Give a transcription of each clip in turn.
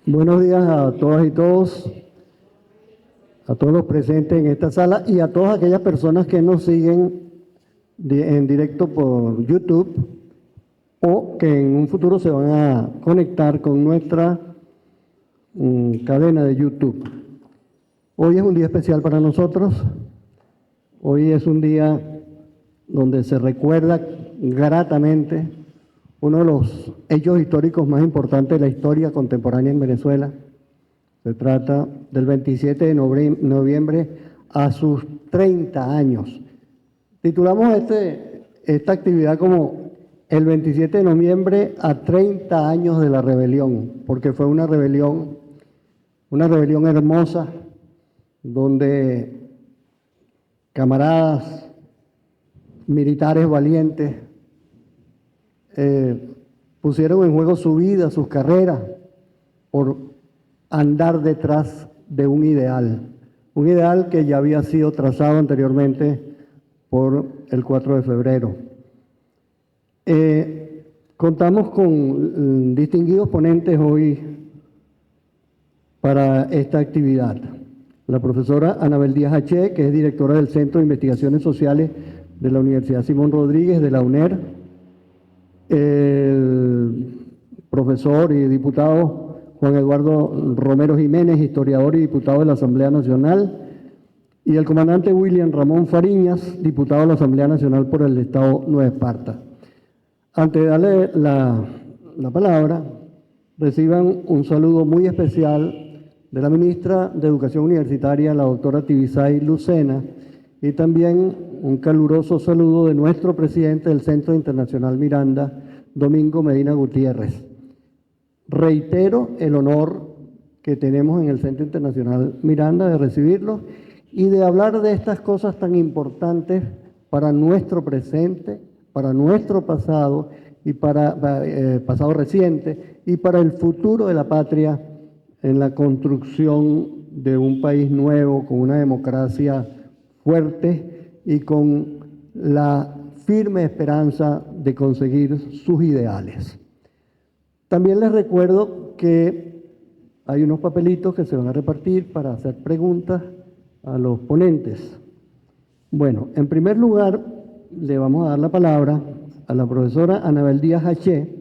Buenos días a todas y todos, a todos los presentes en esta sala y a todas aquellas personas que nos siguen en directo por YouTube o que en un futuro se van a conectar con nuestra cadena de YouTube. Hoy es un día especial para nosotros. Hoy es un día donde se recuerda gratamente uno de los hechos históricos más importantes de la historia contemporánea en Venezuela. Se trata del 27 de noviembre a sus 30 años. Titulamos esta actividad como el 27 de noviembre a 30 años de la rebelión, porque fue una rebelión hermosa, donde camaradas militares valientes pusieron en juego su vida, sus carreras, por andar detrás de un ideal que ya había sido trazado anteriormente por el 4 de febrero. Contamos con distinguidos ponentes hoy para esta actividad. La profesora Anabel Díaz Haché, que es directora del Centro de Investigaciones Sociales de la Universidad Simón Rodríguez de la UNER, el profesor y diputado Juan Eduardo Romero Jiménez, historiador y diputado de la Asamblea Nacional, y el comandante William Ramón Fariñas, diputado de la Asamblea Nacional por el Estado Nueva Esparta. Antes de darle la palabra, reciban un saludo muy especial de la ministra de Educación Universitaria, la doctora Tibisay Lucena, y también un caluroso saludo de nuestro presidente del Centro Internacional Miranda, Domingo Medina Gutiérrez. Reitero el honor que tenemos en el Centro Internacional Miranda de recibirlos y de hablar de estas cosas tan importantes para nuestro presente, para nuestro pasado y para pasado reciente y para el futuro de la patria en la construcción de un país nuevo con una democracia fuerte y con la firme esperanza de conseguir sus ideales. También les recuerdo que hay unos papelitos que se van a repartir para hacer preguntas a los ponentes. Bueno, en primer lugar, le vamos a dar la palabra a la profesora Anabel Díaz Haché.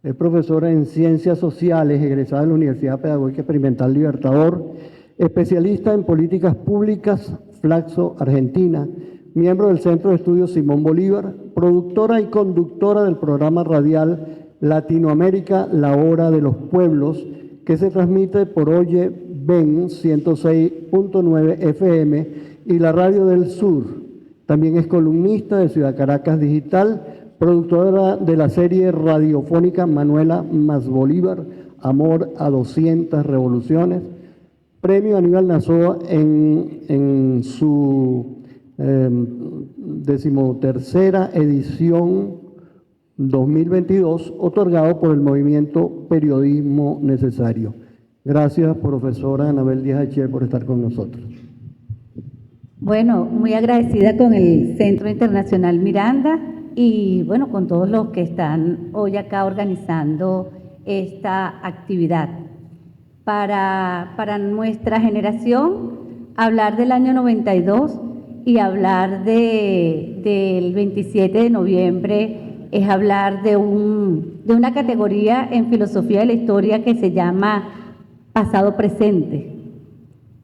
Es profesora en Ciencias Sociales, egresada de la Universidad Pedagógica Experimental Libertador, especialista en políticas públicas, Flaxo, Argentina, miembro del Centro de Estudios Simón Bolívar, productora y conductora del programa radial Latinoamérica, la Hora de los Pueblos, que se transmite por Oye Ven 106.9 FM y la Radio del Sur. También es columnista de Ciudad Caracas Digital, productora de la serie radiofónica Manuela más Bolívar, Amor a 200 Revoluciones, premio Aníbal Nazoa en su 13ª edición 2022, otorgado por el movimiento Periodismo Necesario. Gracias, profesora Anabel Díaz Haché, por estar con nosotros. Bueno, muy agradecida con el Centro Internacional Miranda y bueno, con todos los que están hoy acá organizando esta actividad. Para nuestra generación, hablar del año 92 y hablar del 27 de noviembre es hablar de una categoría en filosofía de la historia que se llama pasado presente.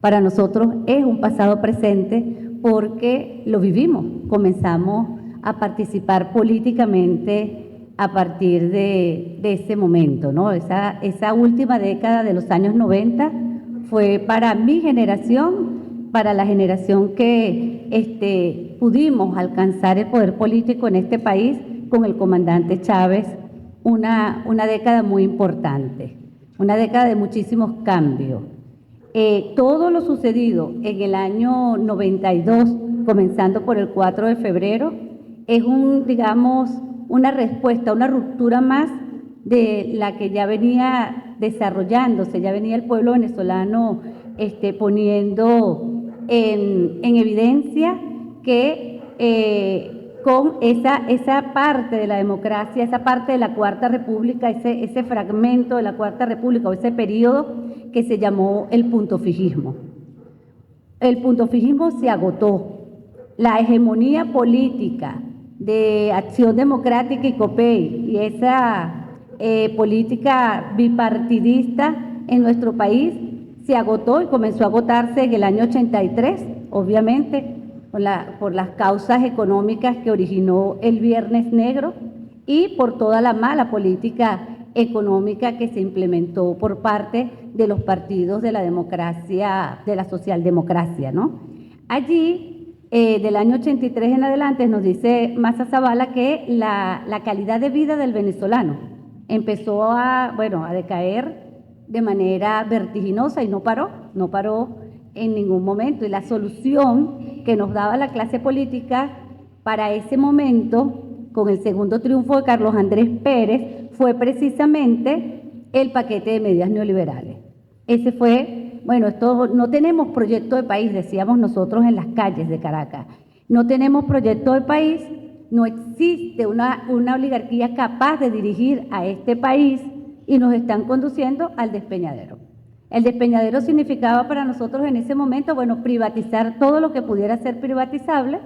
Para nosotros es un pasado presente porque lo vivimos, comenzamos a participar políticamente a partir de ese momento, ¿no? Esa última década de los años 90 fue para mi generación, para la generación que pudimos alcanzar el poder político en este país con el comandante Chávez, una década muy importante, una década de muchísimos cambios. Todo lo sucedido en el año 92, comenzando por el 4 de febrero, es un una respuesta, una ruptura más de la que ya venía desarrollándose, ya venía el pueblo venezolano poniendo en evidencia que con esa parte de la democracia, esa parte de la Cuarta República, ese fragmento de la Cuarta República o ese periodo que se llamó el puntofijismo. El puntofijismo se agotó. La hegemonía política de Acción Democrática y COPEI y esa política bipartidista en nuestro país se agotó y comenzó a agotarse en el año 83, obviamente, por las causas económicas que originó el Viernes Negro y por toda la mala política económica que se implementó por parte de los partidos de la democracia, de la socialdemocracia, ¿no? Allí, del año 83 en adelante, nos dice Maza Zavala que la calidad de vida del venezolano empezó a decaer de manera vertiginosa y no paró en ningún momento. Y la solución que nos daba la clase política para ese momento, con el segundo triunfo de Carlos Andrés Pérez, fue precisamente el paquete de medidas neoliberales. Ese fue, no tenemos proyecto de país, decíamos nosotros en las calles de Caracas. No tenemos proyecto de país, no existe una oligarquía capaz de dirigir a este país y nos están conduciendo al despeñadero. El despeñadero significaba para nosotros en ese momento, privatizar todo lo que pudiera ser privatizable,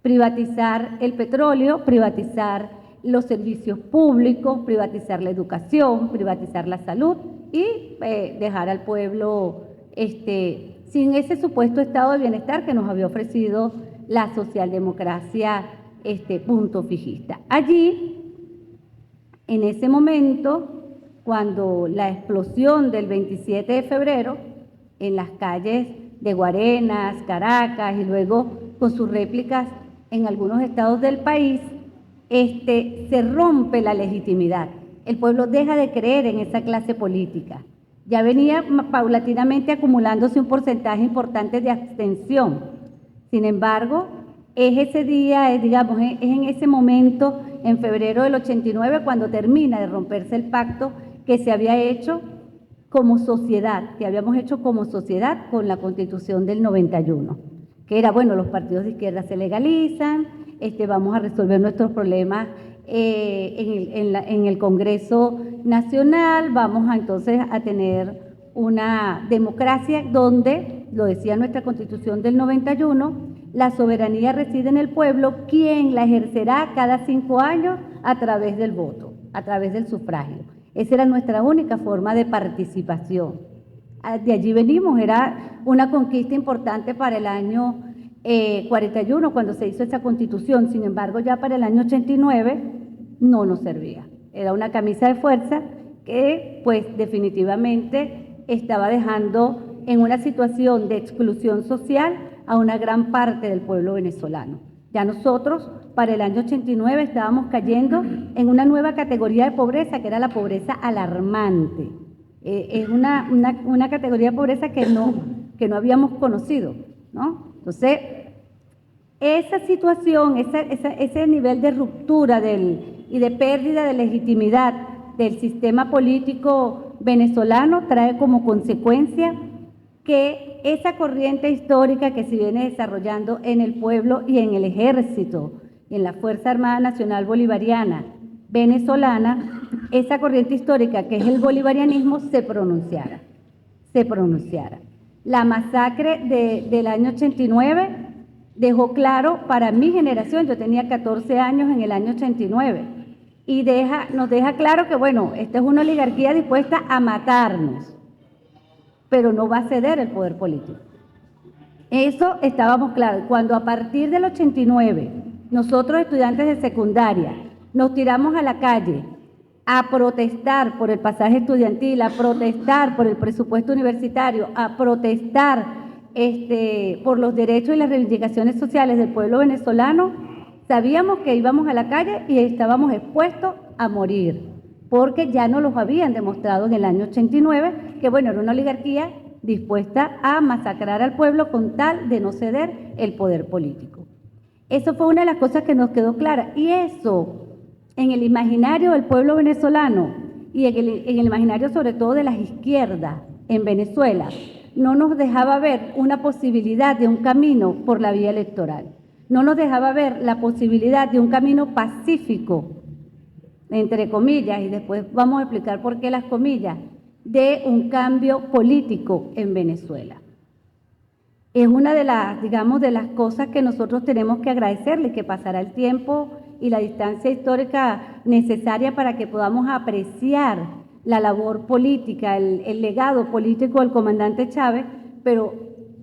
privatizar el petróleo, privatizar los servicios públicos, privatizar la educación, privatizar la salud y dejar al pueblo sin ese supuesto estado de bienestar que nos había ofrecido la socialdemocracia punto fijista. Allí, en ese momento, cuando la explosión del 27 de febrero en las calles de Guarenas, Caracas y luego con sus réplicas en algunos estados del país, se rompe la legitimidad. El pueblo deja de creer en esa clase política. Ya venía paulatinamente acumulándose un porcentaje importante de abstención. Sin embargo, es ese día, es en ese momento, en febrero del 89, cuando termina de romperse el pacto que se había hecho como sociedad, que habíamos hecho como sociedad con la Constitución del 91, que era, los partidos de izquierda se legalizan, vamos a resolver nuestros problemas en el Congreso Nacional, vamos entonces a tener una democracia donde, lo decía nuestra Constitución del 91, la soberanía reside en el pueblo, quien la ejercerá cada 5 años a través del voto, a través del sufragio. Esa era nuestra única forma de participación. De allí venimos, era una conquista importante para el año 41, cuando se hizo esa Constitución. Sin embargo, ya para el año 89 no nos servía. Era una camisa de fuerza que, definitivamente estaba dejando en una situación de exclusión social a una gran parte del pueblo venezolano. Ya nosotros, para el año 89, estábamos cayendo en una nueva categoría de pobreza, que era la pobreza alarmante. Es una categoría de pobreza que no habíamos conocido, ¿no? Entonces, esa situación, ese nivel de ruptura y de pérdida de legitimidad del sistema político venezolano trae como consecuencia que esa corriente histórica que se viene desarrollando en el pueblo y en el ejército, y en la Fuerza Armada Nacional Bolivariana venezolana, esa corriente histórica que es el bolivarianismo se pronunciara. La masacre del año 89 dejó claro para mi generación, yo tenía 14 años en el año 89, y nos deja claro que, esta es una oligarquía dispuesta a matarnos, pero no va a ceder el poder político. Eso estábamos claros. Cuando a partir del 89, nosotros estudiantes de secundaria nos tiramos a la calle a protestar por el pasaje estudiantil, a protestar por el presupuesto universitario, a protestar por los derechos y las reivindicaciones sociales del pueblo venezolano, sabíamos que íbamos a la calle y estábamos expuestos a morir, porque ya nos los habían demostrado en el año 89, que era una oligarquía dispuesta a masacrar al pueblo con tal de no ceder el poder político. Eso fue una de las cosas que nos quedó clara, y eso en el imaginario del pueblo venezolano y en el imaginario sobre todo de las izquierdas en Venezuela, no nos dejaba ver una posibilidad de un camino por la vía electoral, no nos dejaba ver la posibilidad de un camino pacífico, entre comillas, y después vamos a explicar por qué las comillas, de un cambio político en Venezuela. Es una de las, digamos, de las cosas que nosotros tenemos que agradecerle, que pasará el tiempo y la distancia histórica necesaria para que podamos apreciar la labor política, el legado político del comandante Chávez, pero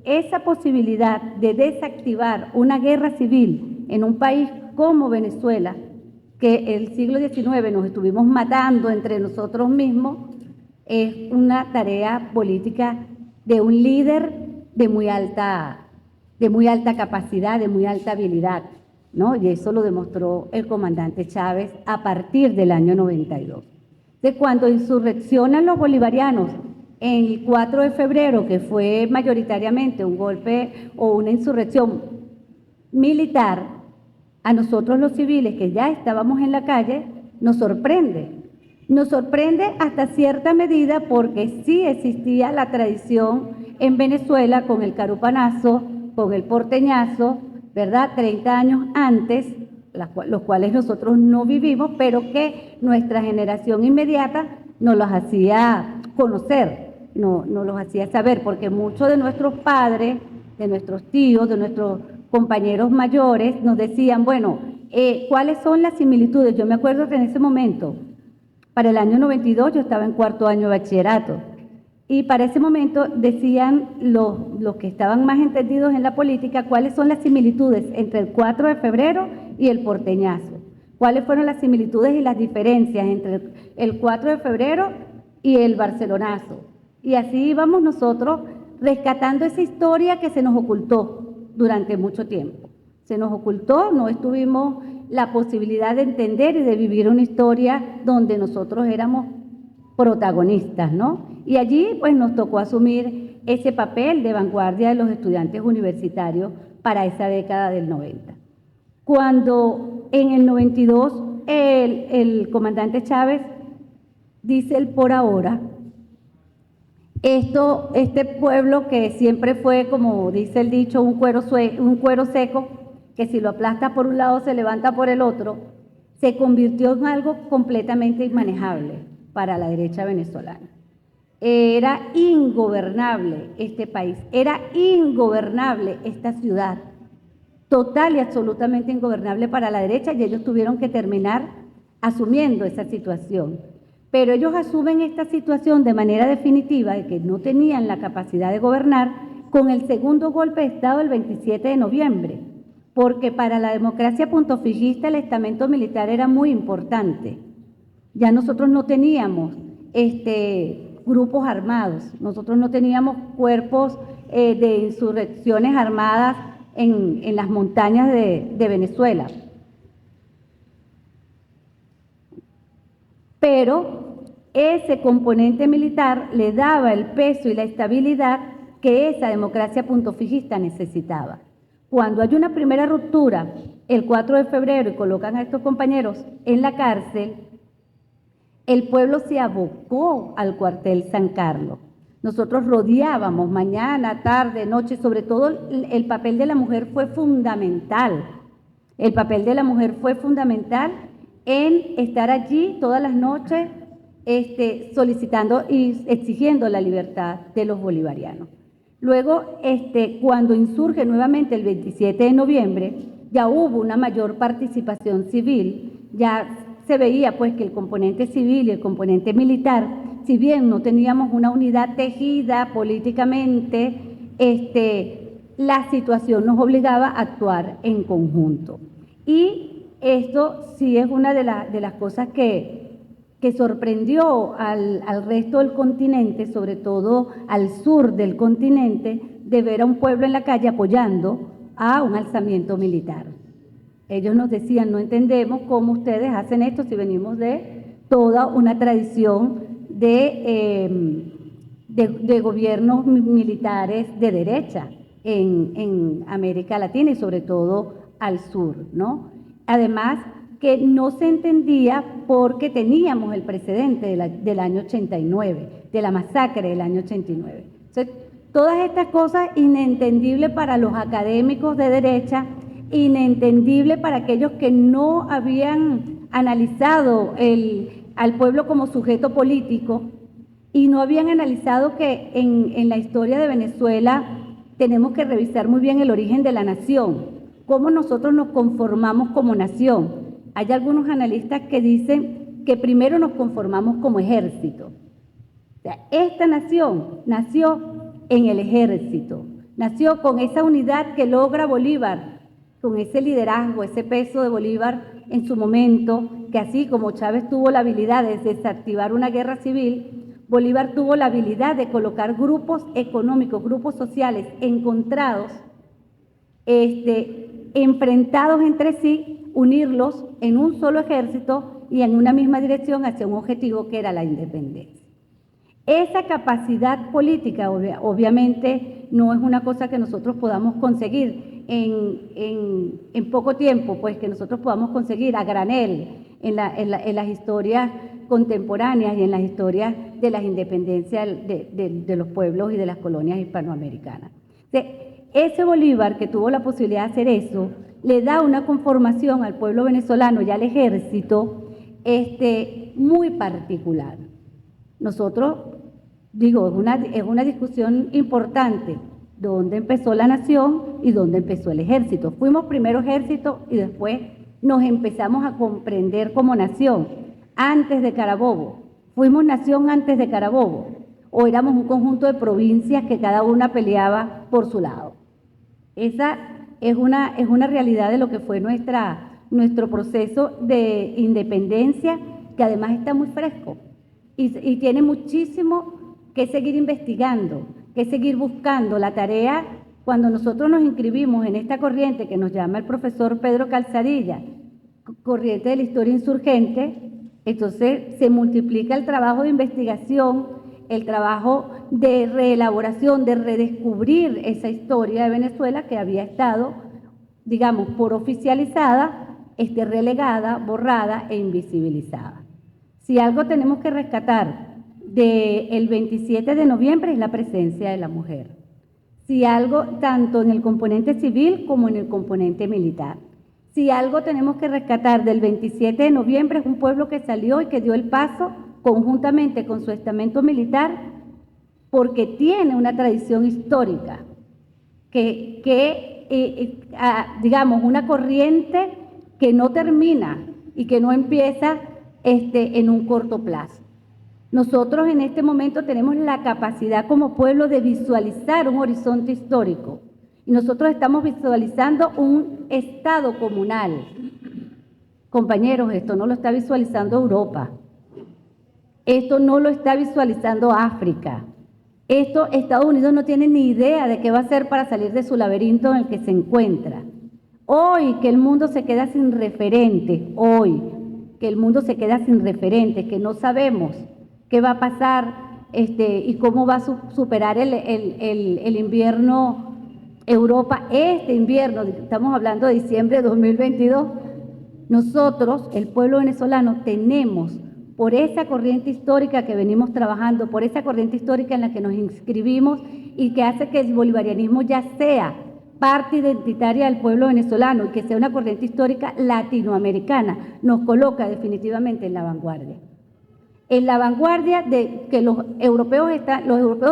esa posibilidad de desactivar una guerra civil en un país como Venezuela, que el siglo XIX nos estuvimos matando entre nosotros mismos, es una tarea política de un líder de muy alta capacidad, de muy alta habilidad, ¿no? Y eso lo demostró el comandante Chávez a partir del año 92. De cuando insurreccionan los bolivarianos en el 4 de febrero, que fue mayoritariamente un golpe o una insurrección militar, a nosotros los civiles que ya estábamos en la calle, nos sorprende. Nos sorprende hasta cierta medida porque sí existía la tradición en Venezuela con el carupanazo, con el porteñazo, ¿verdad? 30 años antes, los cuales nosotros no vivimos, pero que nuestra generación inmediata nos los hacía conocer, nos los hacía saber, porque muchos de nuestros padres, de nuestros tíos, de nuestros compañeros mayores nos decían, bueno, ¿cuáles son las similitudes? Yo me acuerdo que en ese momento, para el año 92, yo estaba en cuarto año de bachillerato, y para ese momento decían los que estaban más entendidos en la política cuáles son las similitudes entre el 4 de febrero y el porteñazo. Cuáles fueron las similitudes y las diferencias entre el 4 de febrero y el barcelonazo. Y así íbamos nosotros rescatando esa historia que se nos ocultó durante mucho tiempo. Se nos ocultó, no tuvimos la posibilidad de entender y de vivir una historia donde nosotros éramos protagonistas, ¿no? Y allí pues nos tocó asumir ese papel de vanguardia de los estudiantes universitarios para esa década del 90. Cuando en el 92 el comandante Chávez dice el por ahora, este pueblo que siempre fue, como dice el dicho, un cuero seco, que si lo aplastas por un lado se levanta por el otro, se convirtió en algo completamente inmanejable para la derecha venezolana. Era ingobernable este país, era ingobernable esta ciudad, total y absolutamente ingobernable para la derecha, y ellos tuvieron que terminar asumiendo esa situación. Pero ellos asumen esta situación de manera definitiva, de que no tenían la capacidad de gobernar, con el segundo golpe de Estado el 27 de noviembre, porque para la democracia puntofijista el estamento militar era muy importante. Ya nosotros no teníamos grupos armados, nosotros no teníamos cuerpos de insurrecciones armadas en las montañas de Venezuela. Pero ese componente militar le daba el peso y la estabilidad que esa democracia puntofijista necesitaba. Cuando hay una primera ruptura, el 4 de febrero, y colocan a estos compañeros en la cárcel, el pueblo se abocó al cuartel San Carlos. Nosotros rodeábamos mañana, tarde, noche, sobre todo el papel de la mujer fue fundamental. El papel de la mujer fue fundamental en estar allí todas las noches solicitando y exigiendo la libertad de los bolivarianos. Luego, cuando insurge nuevamente el 27 de noviembre, ya hubo una mayor participación civil, ya se veía pues que el componente civil y el componente militar, si bien no teníamos una unidad tejida políticamente, la situación nos obligaba a actuar en conjunto. Y esto sí es una de las cosas que sorprendió al resto del continente, sobre todo al sur del continente, de ver a un pueblo en la calle apoyando a un alzamiento militar. Ellos nos decían, no entendemos cómo ustedes hacen esto si venimos de toda una tradición de gobiernos militares de derecha en América Latina y sobre todo al sur, ¿no? Además, que no se entendía porque teníamos el precedente del año 89, de la masacre del año 89. Entonces, todas estas cosas inentendibles para los académicos de derecha, inentendible para aquellos que no habían analizado al pueblo como sujeto político y no habían analizado que en la historia de Venezuela tenemos que revisar muy bien el origen de la nación, cómo nosotros nos conformamos como nación. Hay algunos analistas que dicen que primero nos conformamos como ejército. O sea, esta nación nació en el ejército, nació con esa unidad que logra Bolívar, con ese liderazgo, ese peso de Bolívar en su momento, que así como Chávez tuvo la habilidad de desactivar una guerra civil, Bolívar tuvo la habilidad de colocar grupos económicos, grupos sociales encontrados, enfrentados entre sí, unirlos en un solo ejército y en una misma dirección hacia un objetivo que era la independencia. Esa capacidad política obviamente no es una cosa que nosotros podamos conseguir en poco tiempo, pues que nosotros podamos conseguir a granel en las historias contemporáneas y en las historias de las independencias de los pueblos y de las colonias hispanoamericanas. Ese Bolívar que tuvo la posibilidad de hacer eso, le da una conformación al pueblo venezolano y al ejército muy particular. Nosotros, digo, es una discusión importante, dónde empezó la nación y dónde empezó el ejército. Fuimos primero ejército y después nos empezamos a comprender como nación, antes de Carabobo. Fuimos nación antes de Carabobo, o éramos un conjunto de provincias que cada una peleaba por su lado. Esa es una realidad de lo que fue nuestro proceso de independencia, que además está muy fresco y tiene muchísimo que seguir investigando, que seguir buscando. La tarea, cuando nosotros nos inscribimos en esta corriente que nos llama el profesor Pedro Calzadilla, corriente de la historia insurgente, entonces se multiplica el trabajo de investigación, el trabajo de reelaboración, de redescubrir esa historia de Venezuela que había estado, digamos, por oficializada, relegada, borrada e invisibilizada. Si algo tenemos que rescatar del 27 de noviembre es la presencia de la mujer. Si algo, tanto en el componente civil como en el componente militar. Si algo tenemos que rescatar del 27 de noviembre es un pueblo que salió y que dio el paso conjuntamente con su estamento militar, porque tiene una tradición histórica, digamos, una corriente que no termina y que no empieza en un corto plazo. Nosotros en este momento tenemos la capacidad como pueblo de visualizar un horizonte histórico, y nosotros estamos visualizando un Estado comunal. Compañeros, esto no lo está visualizando Europa. Esto no lo está visualizando África. Estados Unidos no tiene ni idea de qué va a hacer para salir de su laberinto en el que se encuentra. Hoy que el mundo se queda sin referentes, que no sabemos qué va a pasar y cómo va a superar el invierno Europa, este invierno, estamos hablando de diciembre de 2022, nosotros, el pueblo venezolano, tenemos, por esa corriente histórica que venimos trabajando, por esa corriente histórica en la que nos inscribimos y que hace que el bolivarianismo ya sea parte identitaria del pueblo venezolano y que sea una corriente histórica latinoamericana, nos coloca definitivamente en la vanguardia. En la vanguardia de que los europeos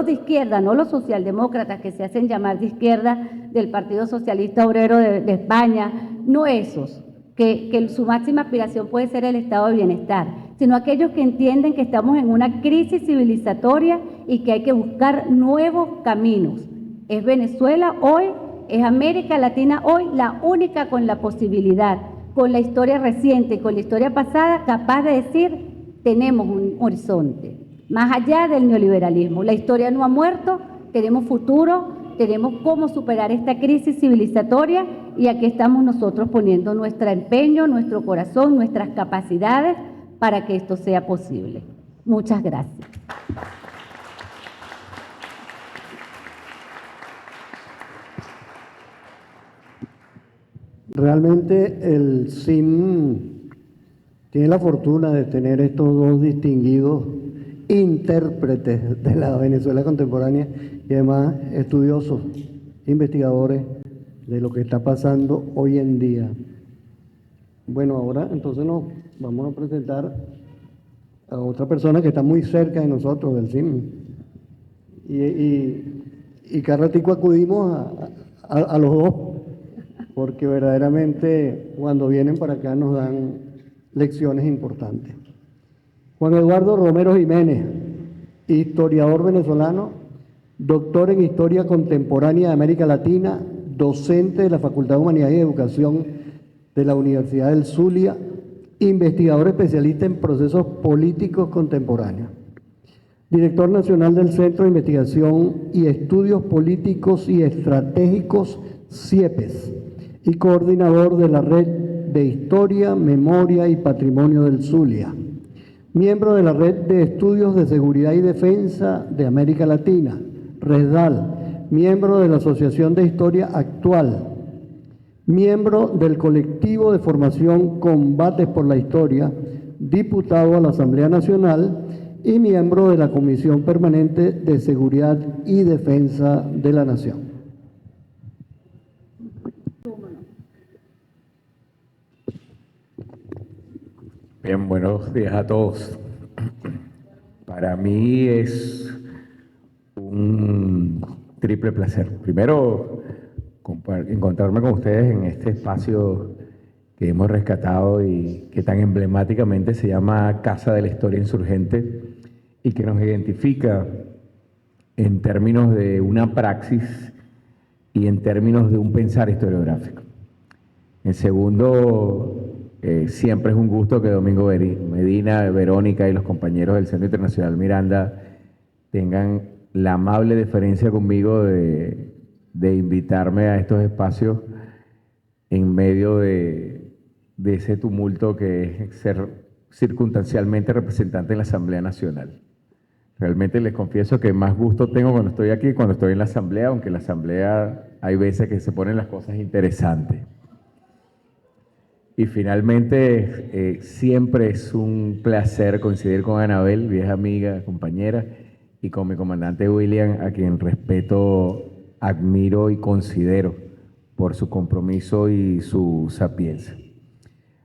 de izquierda, no los socialdemócratas que se hacen llamar de izquierda del Partido Socialista Obrero de España, no esos, que su máxima aspiración puede ser el estado de bienestar, sino aquellos que entienden que estamos en una crisis civilizatoria y que hay que buscar nuevos caminos. Es Venezuela hoy, es América Latina hoy la única con la posibilidad, con la historia reciente, con la historia pasada, capaz de decir: tenemos un horizonte, más allá del neoliberalismo. La historia no ha muerto, tenemos futuro, tenemos cómo superar esta crisis civilizatoria y aquí estamos nosotros poniendo nuestro empeño, nuestro corazón, nuestras capacidades para que esto sea posible. Muchas gracias. Realmente el SIM tiene la fortuna de tener estos dos distinguidos intérpretes de la Venezuela contemporánea y además estudiosos, investigadores de lo que está pasando hoy en día. Bueno, ahora entonces nos vamos a presentar a otra persona que está muy cerca de nosotros, del CIM. Y cada ratico acudimos a los dos, porque verdaderamente cuando vienen para acá nos dan lecciones importantes. Juan Eduardo Romero Jiménez, historiador venezolano, doctor en Historia Contemporánea de América Latina, docente de la Facultad de Humanidades y Educación de la Universidad del Zulia, investigador especialista en procesos políticos contemporáneos, director nacional del Centro de Investigación y Estudios Políticos y Estratégicos CIEPES y coordinador de la Red de Historia, Memoria y Patrimonio del Zulia, miembro de la Red de Estudios de Seguridad y Defensa de América Latina, RESDAL, miembro de la Asociación de Historia Actual, miembro del colectivo de formación Combates por la Historia, diputado a la Asamblea Nacional y miembro de la Comisión Permanente de Seguridad y Defensa de la Nación. Bien, buenos días a todos. Para mí es un triple placer. Primero, encontrarme con ustedes en este espacio que hemos rescatado y que tan emblemáticamente se llama Casa de la Historia Insurgente y que nos identifica en términos de una praxis y en términos de un pensar historiográfico. En segundo, siempre es un gusto que Domingo Medina, Verónica y los compañeros del Centro Internacional Miranda tengan la amable deferencia conmigo de invitarme a estos espacios en medio de ese tumulto que es ser circunstancialmente representante en la Asamblea Nacional. Realmente les confieso que más gusto tengo cuando estoy aquí que cuando estoy en la Asamblea, aunque en la Asamblea hay veces que se ponen las cosas interesantes. Y finalmente, siempre es un placer coincidir con Anabel, vieja amiga, compañera, y con mi comandante William, a quien respeto, admiro y considero por su compromiso y su sapiencia.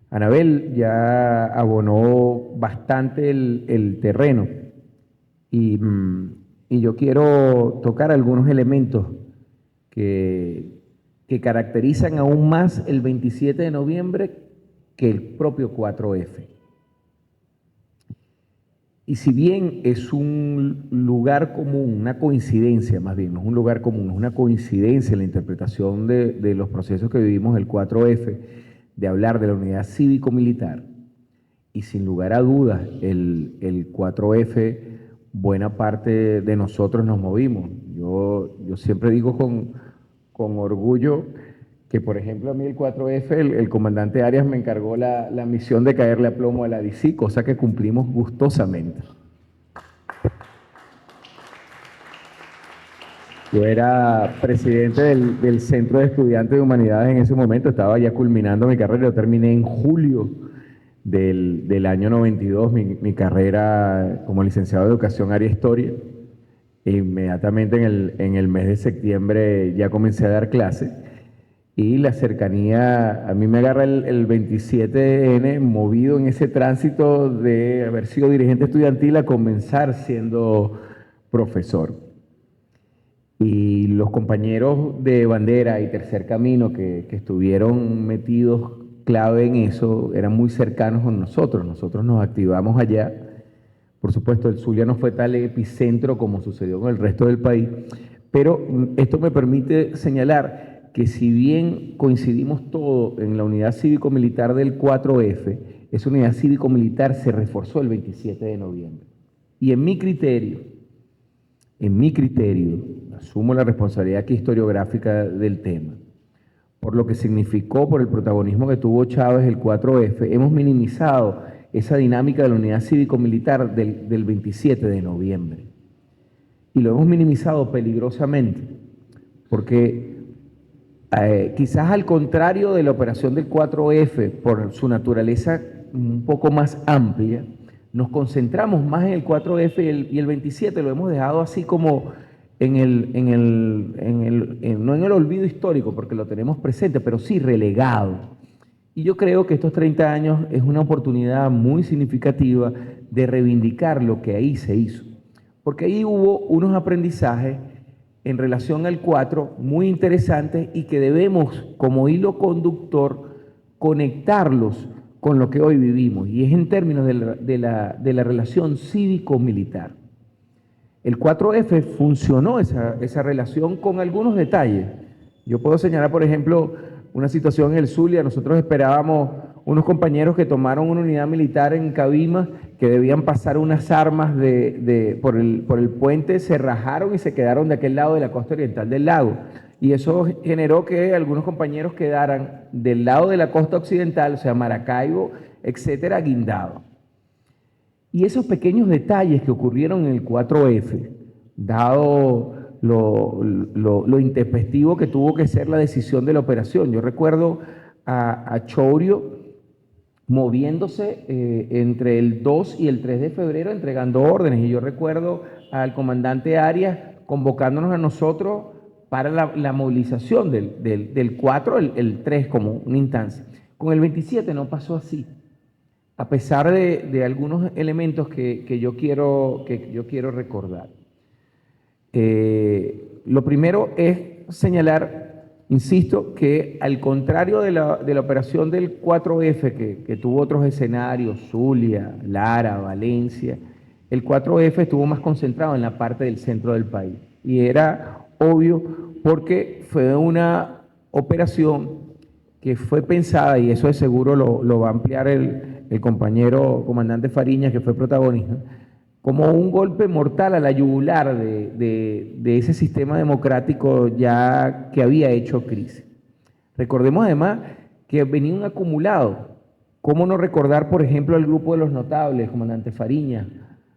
Anabel ya abonó bastante el terreno y yo quiero tocar algunos elementos que caracterizan aún más el 27 de noviembre que el propio 4F. Y si bien es un lugar común, una coincidencia más bien, no es un lugar común, es una coincidencia en la interpretación de los procesos que vivimos el 4F, de hablar de la unidad cívico-militar, y sin lugar a dudas el 4F, buena parte de nosotros nos movimos. Yo siempre digo con orgullo que, por ejemplo, a mí el 4F, el comandante Arias me encargó la misión de caerle a plomo a la DC, cosa que cumplimos gustosamente. Yo era presidente del Centro de Estudiantes de Humanidades en ese momento, estaba ya culminando mi carrera, yo terminé en julio del año 92 mi carrera como licenciado de Educación Área Historia. E inmediatamente en el mes de septiembre ya comencé a dar clases y la cercanía, a mí me agarra el 27N movido en ese tránsito de haber sido dirigente estudiantil a comenzar siendo profesor. Y los compañeros de Bandera y Tercer Camino que estuvieron metidos clave en eso eran muy cercanos con nosotros. Nosotros nos activamos allá. Por supuesto, el Zulia no fue tal epicentro como sucedió con el resto del país, pero esto me permite señalar que si bien coincidimos todos en la unidad cívico-militar del 4F, esa unidad cívico-militar se reforzó el 27 de noviembre. Y en mi criterio, asumo la responsabilidad aquí historiográfica del tema, por lo que significó, por el protagonismo que tuvo Chávez el 4F, hemos minimizado esa dinámica de la unidad cívico-militar del 27 de noviembre. Y lo hemos minimizado peligrosamente, porque quizás al contrario de la operación del 4F, por su naturaleza un poco más amplia, nos concentramos más en el 4F y el 27 lo hemos dejado así como no en el olvido histórico, porque lo tenemos presente, pero sí relegado. Y yo creo que estos 30 años es una oportunidad muy significativa de reivindicar lo que ahí se hizo. Porque ahí hubo unos aprendizajes en relación al 4 muy interesantes y que debemos, como hilo conductor, conectarlos con lo que hoy vivimos. Y es en términos de la relación cívico-militar. El 4F funcionó esa relación con algunos detalles. Yo puedo señalar, por ejemplo, una situación en el Zulia. Nosotros esperábamos unos compañeros que tomaron una unidad militar en Cabima, que debían pasar unas armas por el puente, se rajaron y se quedaron de aquel lado de la costa oriental del lago. Y eso generó que algunos compañeros quedaran del lado de la costa occidental, o sea, Maracaibo, etcétera, guindados. Y esos pequeños detalles que ocurrieron en el 4F, dado lo intempestivo que tuvo que ser la decisión de la operación. Yo recuerdo a Chourio moviéndose entre el 2 y el 3 de febrero entregando órdenes. Y yo recuerdo al comandante Arias convocándonos a nosotros para la movilización del 4, el 3 como una instancia. Con el 27 no pasó así. A pesar de algunos elementos que yo quiero recordar. Lo primero es señalar, insisto, que al contrario de la operación del 4F, que tuvo otros escenarios, Zulia, Lara, Valencia, el 4F estuvo más concentrado en la parte del centro del país. Y era obvio porque fue una operación que fue pensada, y eso de seguro lo va a ampliar el compañero comandante Fariñas, que fue protagonista, como un golpe mortal a la yugular de ese sistema democrático ya que había hecho crisis. Recordemos además que venía un acumulado. ¿Cómo no recordar, por ejemplo, al grupo de los notables, comandante Fariñas,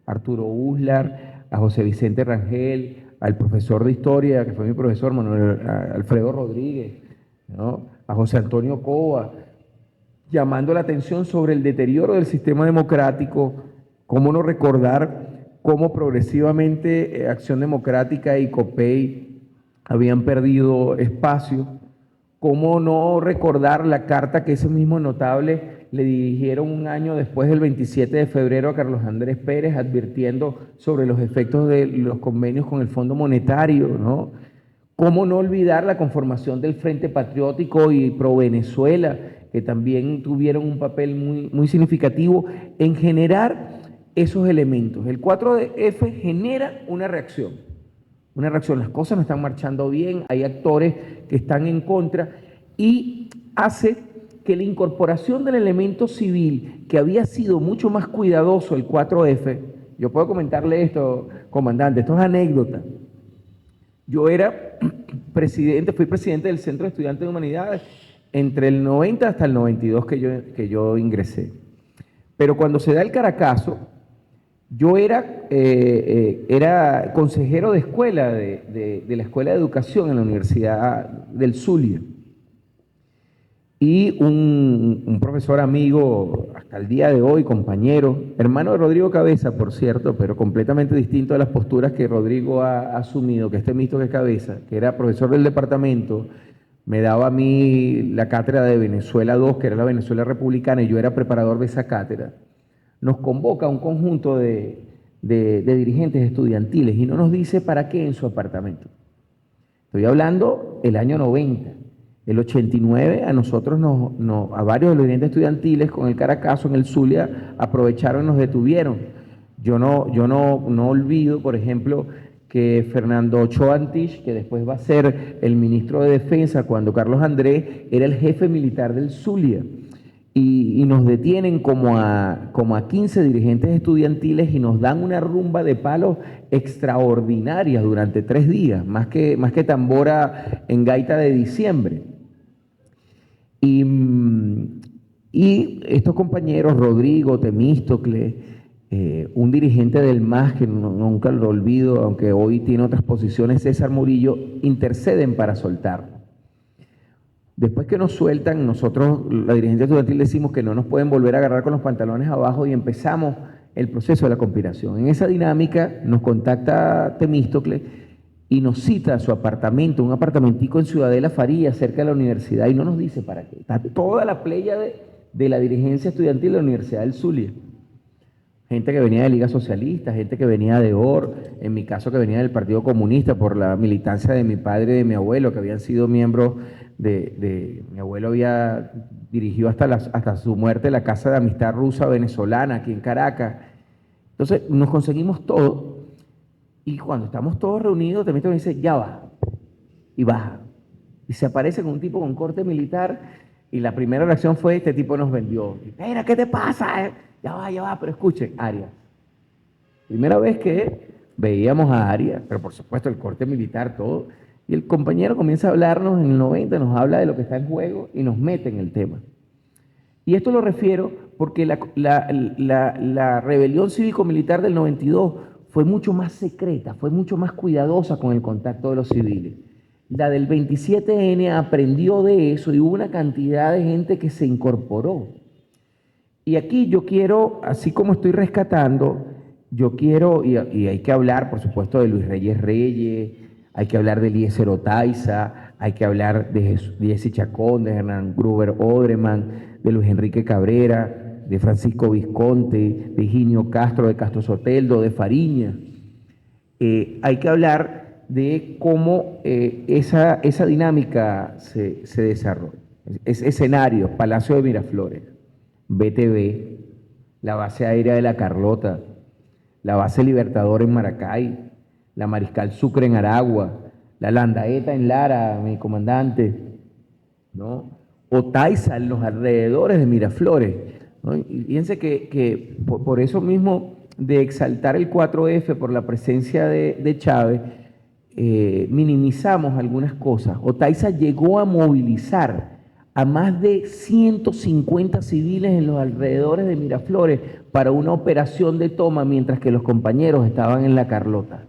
Arturo Uslar, a José Vicente Rangel, al profesor de historia, que fue mi profesor, Manuel Alfredo Rodríguez, ¿no? A José Antonio Cova, llamando la atención sobre el deterioro del sistema democrático? ¿Cómo no recordar cómo progresivamente Acción Democrática y COPEI habían perdido espacio? ¿Cómo no recordar la carta que esos mismos notables le dirigieron un año después del 27 de febrero a Carlos Andrés Pérez, advirtiendo sobre los efectos de los convenios con el Fondo Monetario, ¿no? ¿Cómo no olvidar la conformación del Frente Patriótico y Pro Venezuela, que también tuvieron un papel muy, muy significativo en generar esos elementos? El 4F genera una reacción, las cosas no están marchando bien, hay actores que están en contra, y hace que la incorporación del elemento civil, que había sido mucho más cuidadoso el 4F, yo puedo comentarle esto, comandante, esto es anécdota. Yo fui presidente del Centro de Estudiantes de Humanidades entre el 90 hasta el 92 que yo ingresé. Pero cuando se da el Caracazo, yo era consejero de escuela, de la Escuela de Educación en la Universidad del Zulia. Y un profesor amigo, hasta el día de hoy, compañero, hermano de Rodrigo Cabeza, por cierto, pero completamente distinto a las posturas que Rodrigo ha asumido, que Misto que Cabeza, que era profesor del departamento, me daba a mí la cátedra de Venezuela II, que era la Venezuela republicana, y yo era preparador de esa cátedra. Nos convoca un conjunto de dirigentes estudiantiles y no nos dice para qué en su apartamento. Estoy hablando el año 90. El 89 a nosotros, a varios de los dirigentes estudiantiles con el Caracazo en el Zulia, aprovecharon y nos detuvieron. Yo no olvido, por ejemplo, que Fernando Ochoa Antich, que después va a ser el ministro de Defensa cuando Carlos Andrés era el jefe militar del Zulia, y nos detienen como a 15 dirigentes estudiantiles y nos dan una rumba de palos extraordinaria durante 3 días, más que tambora en gaita de diciembre. Y estos compañeros, Rodrigo, Temístocle, un dirigente del MAS, que nunca lo olvido, aunque hoy tiene otras posiciones, César Murillo, interceden para soltarlo. Después que nos sueltan, nosotros, la dirigencia estudiantil, decimos que no nos pueden volver a agarrar con los pantalones abajo y empezamos el proceso de la conspiración. En esa dinámica nos contacta Temístocles y nos cita a su apartamento, un apartamentico en Ciudadela Faría, cerca de la universidad, y no nos dice para qué. Está toda la playa de la dirigencia estudiantil de la Universidad del Zulia. Gente que venía de Liga Socialista, gente que venía de OR, en mi caso que venía del Partido Comunista por la militancia de mi padre y de mi abuelo, que habían sido miembros mi abuelo había dirigido hasta su muerte la Casa de Amistad Rusa Venezolana aquí en Caracas. Entonces nos conseguimos todo y cuando estamos todos reunidos, también me dice, ya va, y baja. Y se aparece con un tipo con corte militar y la primera reacción fue, este tipo nos vendió. Mira, ¿qué te pasa? Ya va, pero escuchen, Arias. Primera vez que veíamos a Arias, pero por supuesto el corte militar, todo. Y el compañero comienza a hablarnos en el 90, nos habla de lo que está en juego y nos mete en el tema. Y esto lo refiero porque la rebelión cívico-militar del 92 fue mucho más secreta, fue mucho más cuidadosa con el contacto de los civiles. La del 27N aprendió de eso y hubo una cantidad de gente que se incorporó. Y aquí yo quiero, así como estoy rescatando, yo quiero, y hay que hablar, por supuesto, de Luis Reyes, hay que hablar de Eliezer Otaiza, hay que hablar de Jesse Chacón, de Hernán Gruber Odreman, de Luis Enrique Cabrera, de Francisco Visconti, de Higinio Castro, de Castro Soteldo, de Fariña. Hay que hablar de cómo esa dinámica se desarrolla. Escenarios, Palacio de Miraflores, BTV, la base aérea de La Carlota, la base Libertador en Maracay, la Mariscal Sucre en Aragua, la Landaeta en Lara, mi comandante, ¿no? Otaiza en los alrededores de Miraflores, ¿no? Y fíjense que por eso mismo de exaltar el 4F por la presencia de Chávez, minimizamos algunas cosas. Otaiza llegó a movilizar a más de 150 civiles en los alrededores de Miraflores para una operación de toma mientras que los compañeros estaban en La Carlota,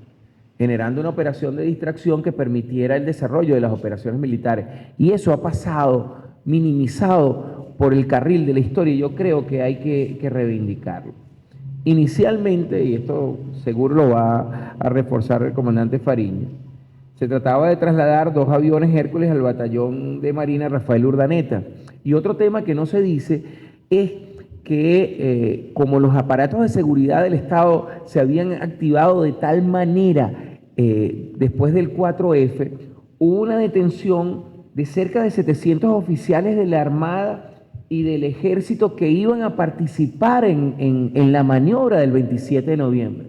generando una operación de distracción que permitiera el desarrollo de las operaciones militares. Y eso ha pasado minimizado por el carril de la historia y yo creo que hay que reivindicarlo. Inicialmente, y esto seguro lo va a reforzar el comandante Fariña, se trataba de trasladar 2 aviones Hércules al batallón de Marina Rafael Urdaneta. Y otro tema que no se dice es que como los aparatos de seguridad del Estado se habían activado de tal manera después del 4F, hubo una detención de cerca de 700 oficiales de la Armada y del Ejército que iban a participar en la maniobra del 27 de noviembre.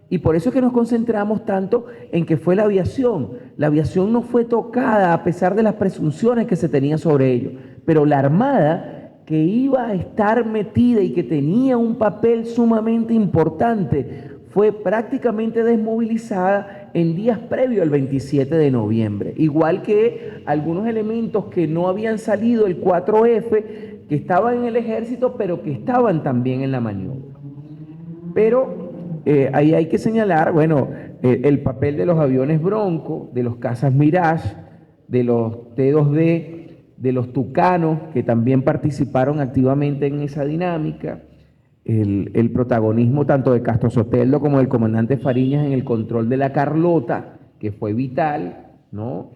Y por eso es que nos concentramos tanto en que fue la aviación. La aviación no fue tocada a pesar de las presunciones que se tenían sobre ello, pero la Armada, que iba a estar metida y que tenía un papel sumamente importante, fue prácticamente desmovilizada en días previos al 27 de noviembre. Igual que algunos elementos que no habían salido el 4F, que estaban en el ejército, pero que estaban también en la maniobra. Pero ahí hay que señalar, bueno, el papel de los aviones Bronco, de los cazas Mirage, de los T-2D, de los Tucanos, que también participaron activamente en esa dinámica, el protagonismo tanto de Castro Soteldo como del comandante Fariñas en el control de La Carlota, que fue vital, ¿no?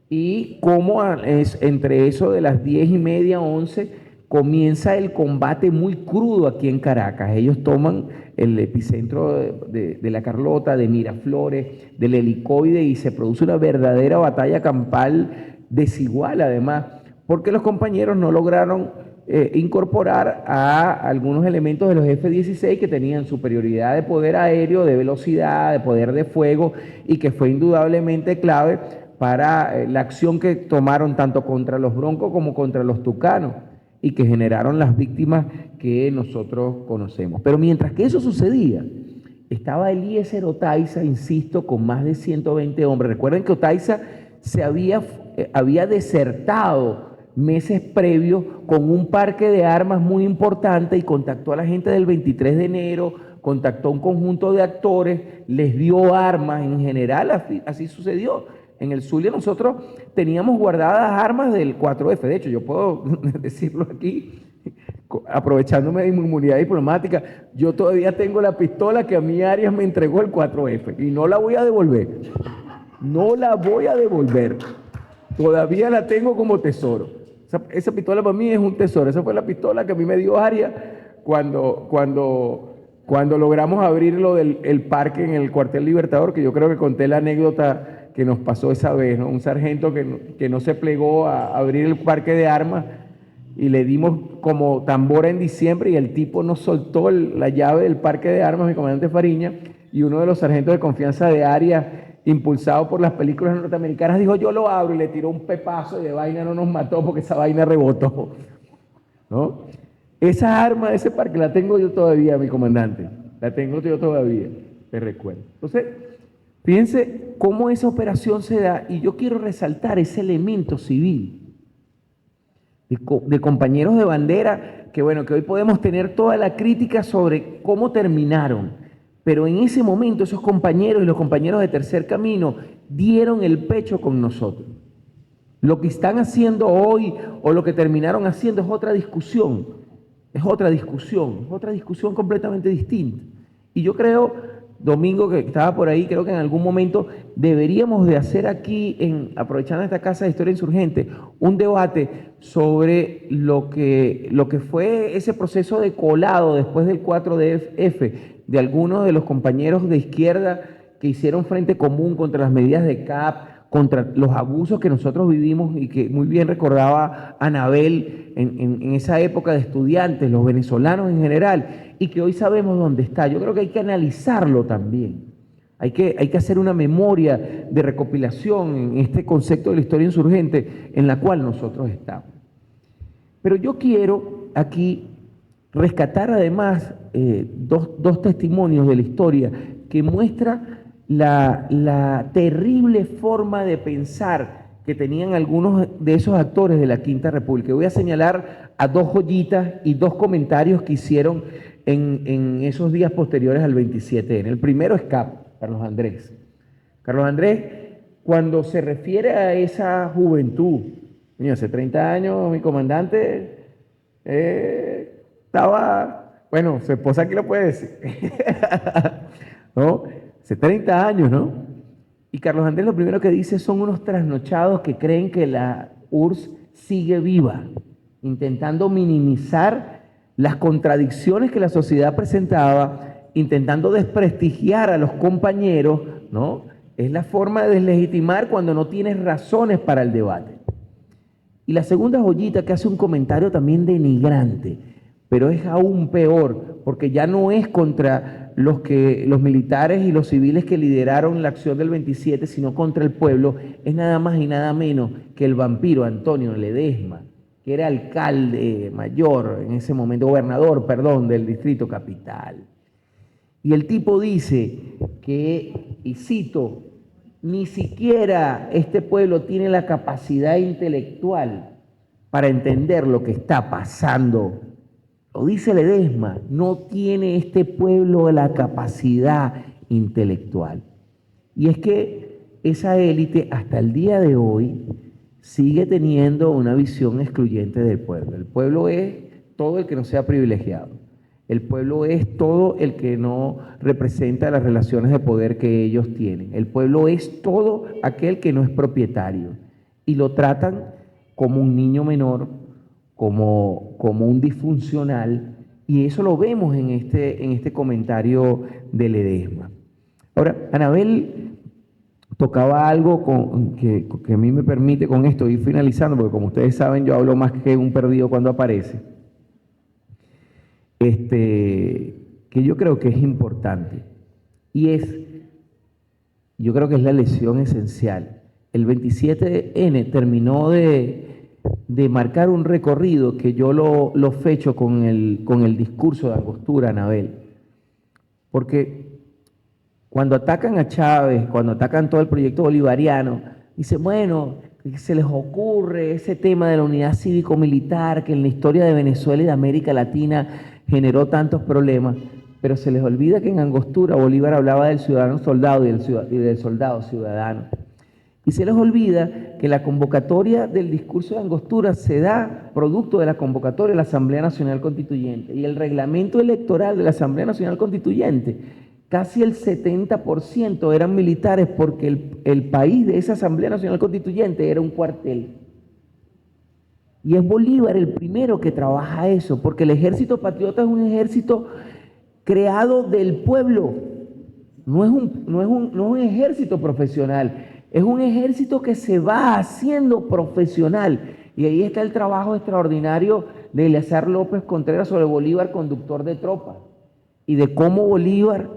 Y cómo entre eso de las 10:30, 11, comienza el combate muy crudo aquí en Caracas. Ellos toman el epicentro de La Carlota, de Miraflores, del Helicoide, y se produce una verdadera batalla campal desigual, además, porque los compañeros no lograron incorporar a algunos elementos de los F-16 que tenían superioridad de poder aéreo, de velocidad, de poder de fuego, y que fue indudablemente clave para la acción que tomaron tanto contra los Broncos como contra los Tucanos, y que generaron las víctimas que nosotros conocemos. Pero mientras que eso sucedía, estaba Eliezer Otaiza, insisto, con más de 120 hombres. Recuerden que Otaiza se había desertado meses previos con un parque de armas muy importante y contactó a la gente del 23 de enero, contactó a un conjunto de actores, les dio armas en general, así sucedió. En el Zulia nosotros teníamos guardadas armas del 4F. De hecho, yo puedo decirlo aquí, aprovechándome de mi inmunidad diplomática, yo todavía tengo la pistola que a mí Arias me entregó el 4F y no la voy a devolver. No la voy a devolver. Todavía la tengo como tesoro. Esa pistola para mí es un tesoro. Esa fue la pistola que a mí me dio Arias cuando logramos abrir lo del parque en el cuartel Libertador, que yo creo que conté la anécdota que nos pasó esa vez, ¿no? Un sargento que no se plegó a abrir el parque de armas y le dimos como tambora en diciembre y el tipo nos soltó la llave del parque de armas, mi comandante Fariña, y uno de los sargentos de confianza de Arias, impulsado por las películas norteamericanas, dijo: yo lo abro, y le tiró un pepazo y de vaina no nos mató porque esa vaina rebotó, ¿no? Esa arma de ese parque la tengo yo todavía, mi comandante, la tengo yo todavía, te recuerdo. Entonces, fíjense cómo esa operación se da, y yo quiero resaltar ese elemento civil de compañeros de bandera, que bueno, que hoy podemos tener toda la crítica sobre cómo terminaron, pero en ese momento esos compañeros y los compañeros de Tercer Camino dieron el pecho con nosotros. Lo que están haciendo hoy o lo que terminaron haciendo es otra discusión, es otra discusión completamente distinta. Y yo creo, Domingo, que estaba por ahí, creo que en algún momento deberíamos de hacer aquí, aprovechando esta Casa de Historia Insurgente, un debate sobre lo que fue ese proceso de colado después del 4F de algunos de los compañeros de izquierda que hicieron frente común contra las medidas de CAP, contra los abusos que nosotros vivimos y que muy bien recordaba Anabel en esa época de estudiantes, los venezolanos en general, y que hoy sabemos dónde está. Yo creo que hay que analizarlo también. Hay que hacer una memoria de recopilación en este concepto de la historia insurgente en la cual nosotros estamos. Pero yo quiero aquí rescatar además dos testimonios de la historia que muestra la terrible forma de pensar que tenían algunos de esos actores de la Quinta República. Voy a señalar a dos joyitas y dos comentarios que hicieron en esos días posteriores al 27N. El primero es Carlos Andrés. Carlos Andrés, cuando se refiere a esa juventud, hace 30 años mi comandante estaba, bueno, su esposa aquí lo puede decir, ¿no? Hace 30 años, ¿no? Y Carlos Andrés lo primero que dice: son unos trasnochados que creen que la URSS sigue viva, intentando minimizar las contradicciones que la sociedad presentaba, intentando desprestigiar a los compañeros, ¿no? Es la forma de deslegitimar cuando no tienes razones para el debate. Y la segunda joyita, que hace un comentario también denigrante, pero es aún peor, porque ya no es contra los militares y los civiles que lideraron la acción del 27, sino contra el pueblo. Es nada más y nada menos que el vampiro Antonio Ledesma, que era alcalde mayor en ese momento, gobernador, perdón, del Distrito Capital. Y el tipo dice que, y cito: ni siquiera este pueblo tiene la capacidad intelectual para entender lo que está pasando. Lo dice Ledesma: no tiene este pueblo la capacidad intelectual. Y es que esa élite hasta el día de hoy sigue teniendo una visión excluyente del pueblo. El pueblo es todo el que no sea privilegiado. El pueblo es todo el que no representa las relaciones de poder que ellos tienen. El pueblo es todo aquel que no es propietario. Y lo tratan como un niño menor, como un disfuncional, y eso lo vemos en este comentario de Ledesma. Ahora, Anabel tocaba algo que a mí me permite con esto ir finalizando, porque como ustedes saben, yo hablo más que un perdido cuando aparece. Que yo creo que es importante, y yo creo que es la lección esencial. El 27N terminó de marcar un recorrido que yo lo fecho con el discurso de Angostura, Anabel, porque cuando atacan a Chávez, cuando atacan todo el proyecto bolivariano, dicen: bueno, se les ocurre ese tema de la unidad cívico-militar que en la historia de Venezuela y de América Latina generó tantos problemas, pero se les olvida que en Angostura Bolívar hablaba del ciudadano soldado y del soldado ciudadano. Y se les olvida que la convocatoria del discurso de Angostura se da producto de la convocatoria de la Asamblea Nacional Constituyente. Y el reglamento electoral de la Asamblea Nacional Constituyente, casi el 70% eran militares porque el país de esa Asamblea Nacional Constituyente era un cuartel. Y es Bolívar el primero que trabaja eso, porque el ejército patriota es un ejército creado del pueblo, no es un ejército profesional. Es un ejército que se va haciendo profesional. Y ahí está el trabajo extraordinario de Eleazar López Contreras sobre Bolívar, conductor de tropa. Y de cómo Bolívar,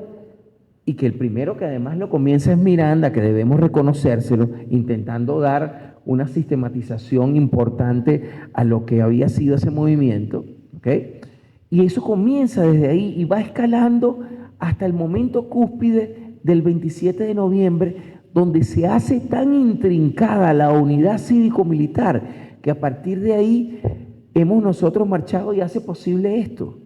y que el primero que además lo comienza es Miranda, que debemos reconocérselo, intentando dar una sistematización importante a lo que había sido ese movimiento. ¿Okay? Y eso comienza desde ahí y va escalando hasta el momento cúspide del 27 de noviembre, donde se hace tan intrincada la unidad cívico-militar que a partir de ahí hemos nosotros marchado y hace posible esto.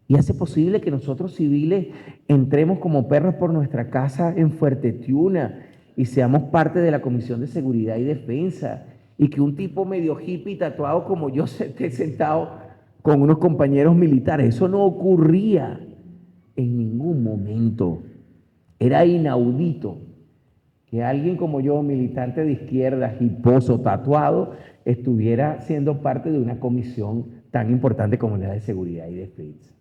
Y hace posible que nosotros civiles entremos como perros por nuestra casa en Fuerte Tiuna y seamos parte de la Comisión de Seguridad y Defensa. Y que un tipo medio hippie tatuado como yo esté sentado con unos compañeros militares. Eso no ocurría en ningún momento. Era inaudito que alguien como yo, militante de izquierda, hiposo, tatuado, estuviera siendo parte de una comisión tan importante como la de Seguridad y Defensa.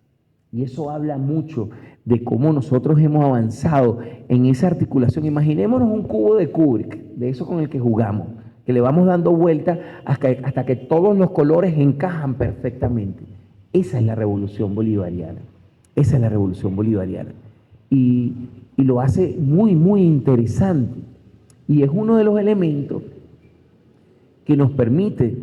Y eso habla mucho de cómo nosotros hemos avanzado en esa articulación. Imaginémonos un cubo de Kubrick, de eso con el que jugamos, que le vamos dando vuelta hasta que todos los colores encajan perfectamente. Esa es la revolución bolivariana. Esa es la revolución bolivariana. Y lo hace muy, muy interesante. Y es uno de los elementos que nos permite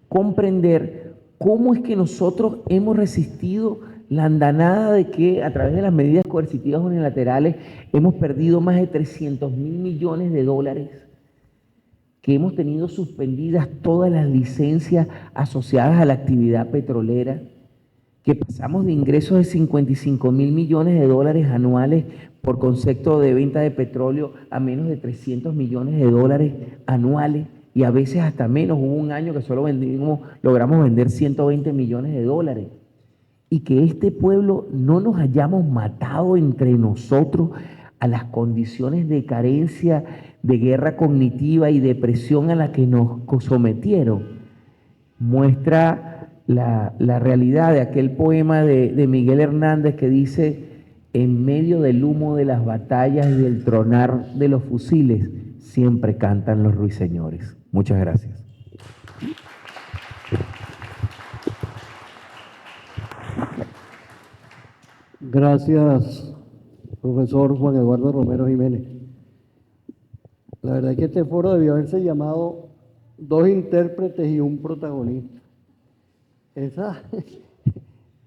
comprender cómo es que nosotros hemos resistido la andanada de que a través de las medidas coercitivas unilaterales hemos perdido más de 300.000 millones de dólares, que hemos tenido suspendidas todas las licencias asociadas a la actividad petrolera, que pasamos de ingresos de 55.000 millones de dólares anuales por concepto de venta de petróleo a menos de 300 millones de dólares anuales y a veces hasta menos. Hubo un año que solo logramos vender 120 millones de dólares. Y que este pueblo no nos hayamos matado entre nosotros a las condiciones de carencia, de guerra cognitiva y depresión a la que nos sometieron, muestra la realidad de aquel poema de Miguel Hernández que dice: en medio del humo de las batallas y del tronar de los fusiles, siempre cantan los ruiseñores. Muchas gracias. Gracias, profesor Juan Eduardo Romero Jiménez. La verdad es que este foro debió haberse llamado Dos intérpretes y un protagonista.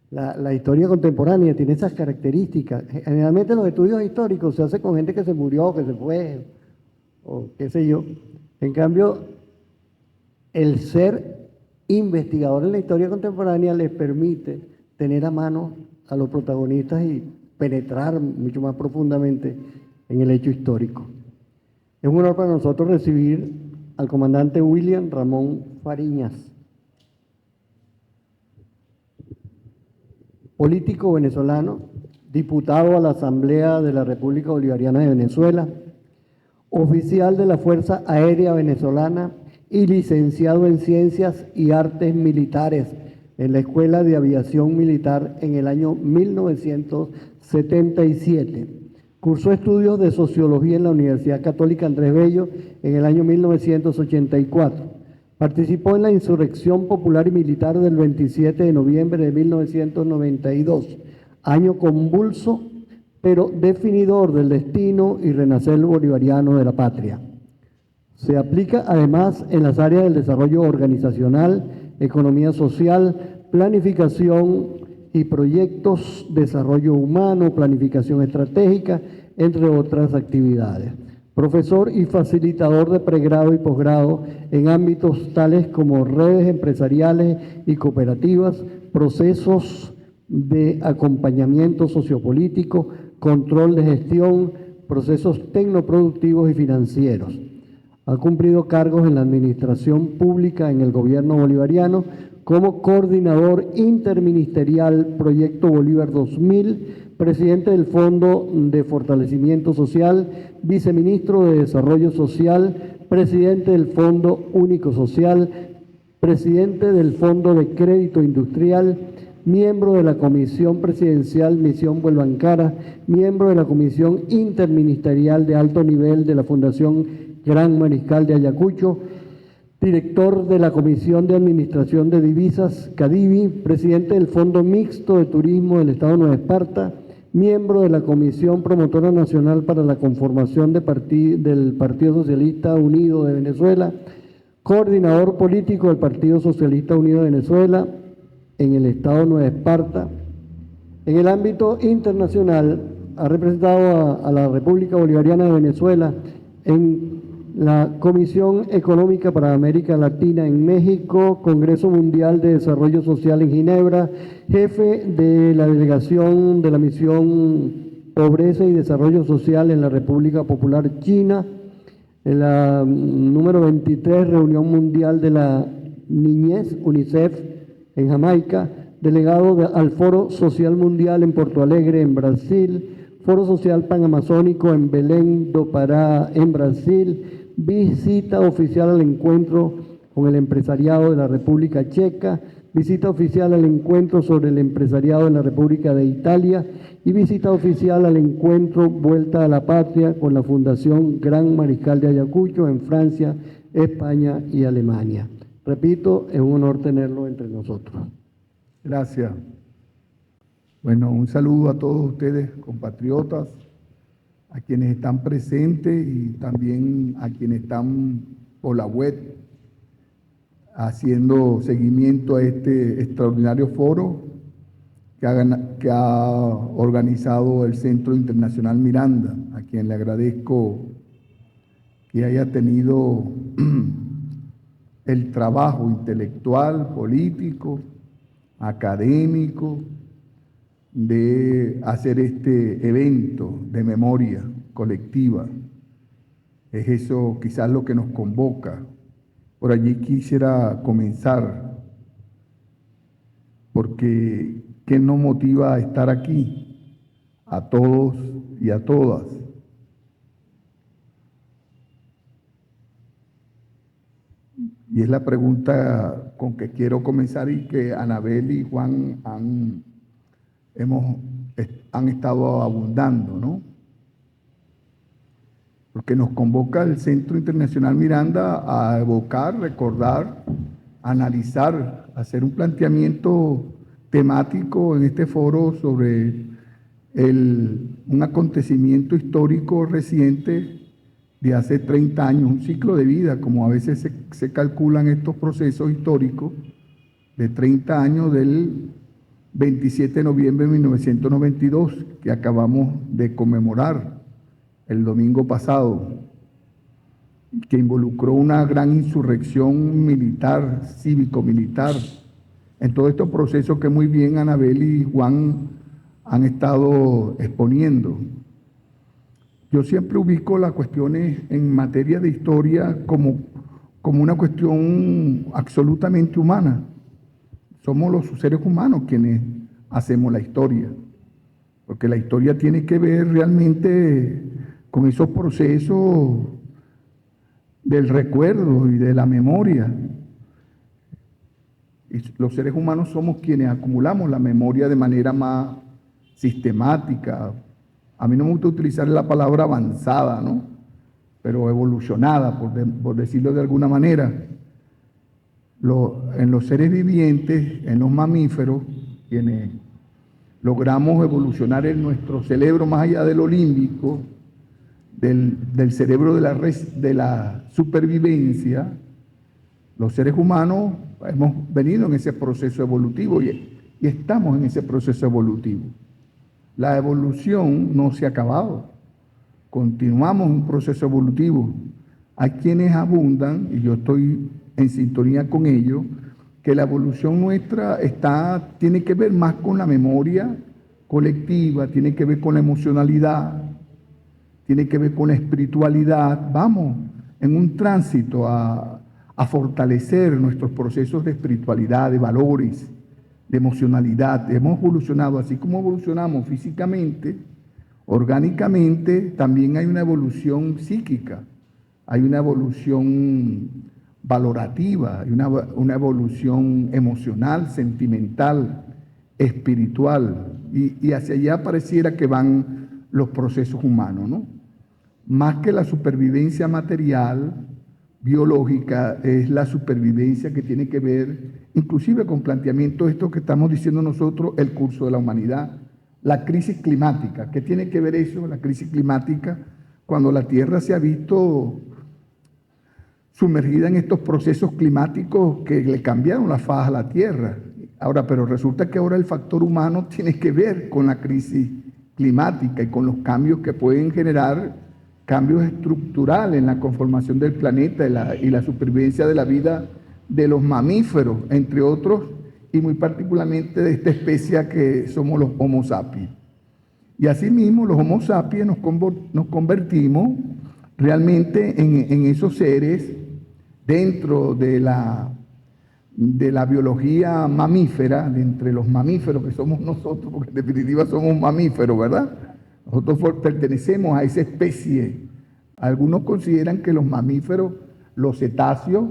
La historia contemporánea tiene esas características. Generalmente los estudios históricos se hacen con gente que se murió, que se fue, o qué sé yo. En cambio, el ser investigador en la historia contemporánea les permite tener a mano a los protagonistas y penetrar mucho más profundamente en el hecho histórico. Es un honor para nosotros recibir al comandante William Ramón Fariñas, político venezolano, diputado a la Asamblea de la República Bolivariana de Venezuela, oficial de la Fuerza Aérea Venezolana y licenciado en Ciencias y Artes Militares en la Escuela de Aviación Militar en el año 1977. Cursó estudios de Sociología en la Universidad Católica Andrés Bello en el año 1984. Participó en la Insurrección Popular y Militar del 27 de noviembre de 1992, año convulso, pero definidor del destino y renacer bolivariano de la patria. Se aplica además en las áreas del desarrollo organizacional, economía social, planificación y proyectos, desarrollo humano, planificación estratégica, entre otras actividades. Profesor y facilitador de pregrado y posgrado en ámbitos tales como redes empresariales y cooperativas, procesos de acompañamiento sociopolítico, control de gestión, procesos tecnoproductivos y financieros. Ha cumplido cargos en la administración pública en el gobierno bolivariano como coordinador interministerial Proyecto Bolívar 2000, presidente del Fondo de Fortalecimiento Social, viceministro de Desarrollo Social, presidente del Fondo Único Social, presidente del Fondo de Crédito Industrial, miembro de la Comisión Presidencial Misión Vuelvan Cara, miembro de la Comisión Interministerial de Alto Nivel de la Fundación Gran Mariscal de Ayacucho, director de la Comisión de Administración de Divisas, CADIVI, presidente del Fondo Mixto de Turismo del Estado de Nueva Esparta, miembro de la Comisión Promotora Nacional para la Conformación del Partido Socialista Unido de Venezuela, coordinador político del Partido Socialista Unido de Venezuela en el Estado de Nueva Esparta. En el ámbito internacional ha representado a la República Bolivariana de Venezuela en la Comisión Económica para América Latina en México, Congreso Mundial de Desarrollo Social en Ginebra, jefe de la delegación de la Misión Pobreza y Desarrollo Social en la República Popular China, en la número 23 Reunión Mundial de la Niñez, UNICEF, en Jamaica, delegado al Foro Social Mundial en Porto Alegre, en Brasil, Foro Social Panamazónico en Belém do Pará, en Brasil, visita oficial al encuentro con el empresariado de la República Checa, visita oficial al encuentro sobre el empresariado en la República de Italia y visita oficial al encuentro Vuelta a la Patria con la Fundación Gran Mariscal de Ayacucho en Francia, España y Alemania. Repito, es un honor tenerlo entre nosotros. Gracias. Bueno, un saludo a todos ustedes, compatriotas, a quienes están presentes y también a quienes están por la web haciendo seguimiento a este extraordinario foro que ha organizado el Centro Internacional Miranda, a quien le agradezco que haya tenido el trabajo intelectual, político, académico, de hacer este evento de memoria colectiva. Es eso quizás lo que nos convoca. Por allí quisiera comenzar, porque ¿qué nos motiva a estar aquí? A todos y a todas. Y es la pregunta con que quiero comenzar y que Anabel y Juan han estado abundando, ¿no? Porque nos convoca el Centro Internacional Miranda a evocar, recordar, analizar, hacer un planteamiento temático en este foro sobre un acontecimiento histórico reciente de hace 30 años, un ciclo de vida, como a veces se calculan estos procesos históricos, de 30 años del 27 de noviembre de 1992, que acabamos de conmemorar el domingo pasado, que involucró una gran insurrección militar, cívico-militar, en todos estos procesos que muy bien Anabel y Juan han estado exponiendo. Yo siempre ubico las cuestiones en materia de historia como una cuestión absolutamente humana. Somos los seres humanos quienes hacemos la historia, porque la historia tiene que ver realmente con esos procesos del recuerdo y de la memoria. Y los seres humanos somos quienes acumulamos la memoria de manera más sistemática. A mí no me gusta utilizar la palabra avanzada, ¿no? Pero evolucionada, por decirlo de alguna manera. En los seres vivientes, en los mamíferos, quienes logramos evolucionar en nuestro cerebro más allá de lo límbico, del cerebro de la supervivencia, los seres humanos hemos venido en ese proceso evolutivo y estamos en ese proceso evolutivo. La evolución no se ha acabado, continuamos en un proceso evolutivo. Hay quienes abundan, y yo estoy en sintonía con ellos, que la evolución nuestra tiene que ver más con la memoria colectiva, tiene que ver con la emocionalidad, tiene que ver con la espiritualidad. Vamos en un tránsito a fortalecer nuestros procesos de espiritualidad, de valores, de emocionalidad. Hemos evolucionado, así como evolucionamos físicamente, orgánicamente, también hay una evolución psíquica, hay una evolución valorativa, hay una evolución emocional, sentimental, espiritual, y hacia allá pareciera que van los procesos humanos, ¿no? Más que la supervivencia material, biológica, es la supervivencia que tiene que ver inclusive con planteamientos esto que estamos diciendo nosotros, el curso de la humanidad, la crisis climática. ¿Qué tiene que ver eso, la crisis climática, cuando la Tierra se ha visto sumergida en estos procesos climáticos que le cambiaron la faz a la Tierra? Ahora, pero resulta que ahora el factor humano tiene que ver con la crisis climática y con los cambios que pueden generar cambios estructurales en la conformación del planeta y la supervivencia de la vida de los mamíferos, entre otros, y muy particularmente de esta especie que somos los Homo sapiens. Y asimismo, los Homo sapiens nos convertimos realmente en esos seres dentro de la biología mamífera, de entre los mamíferos que somos nosotros, porque en definitiva somos mamíferos, ¿verdad? Nosotros pertenecemos a esa especie. Algunos consideran que los mamíferos, los cetáceos,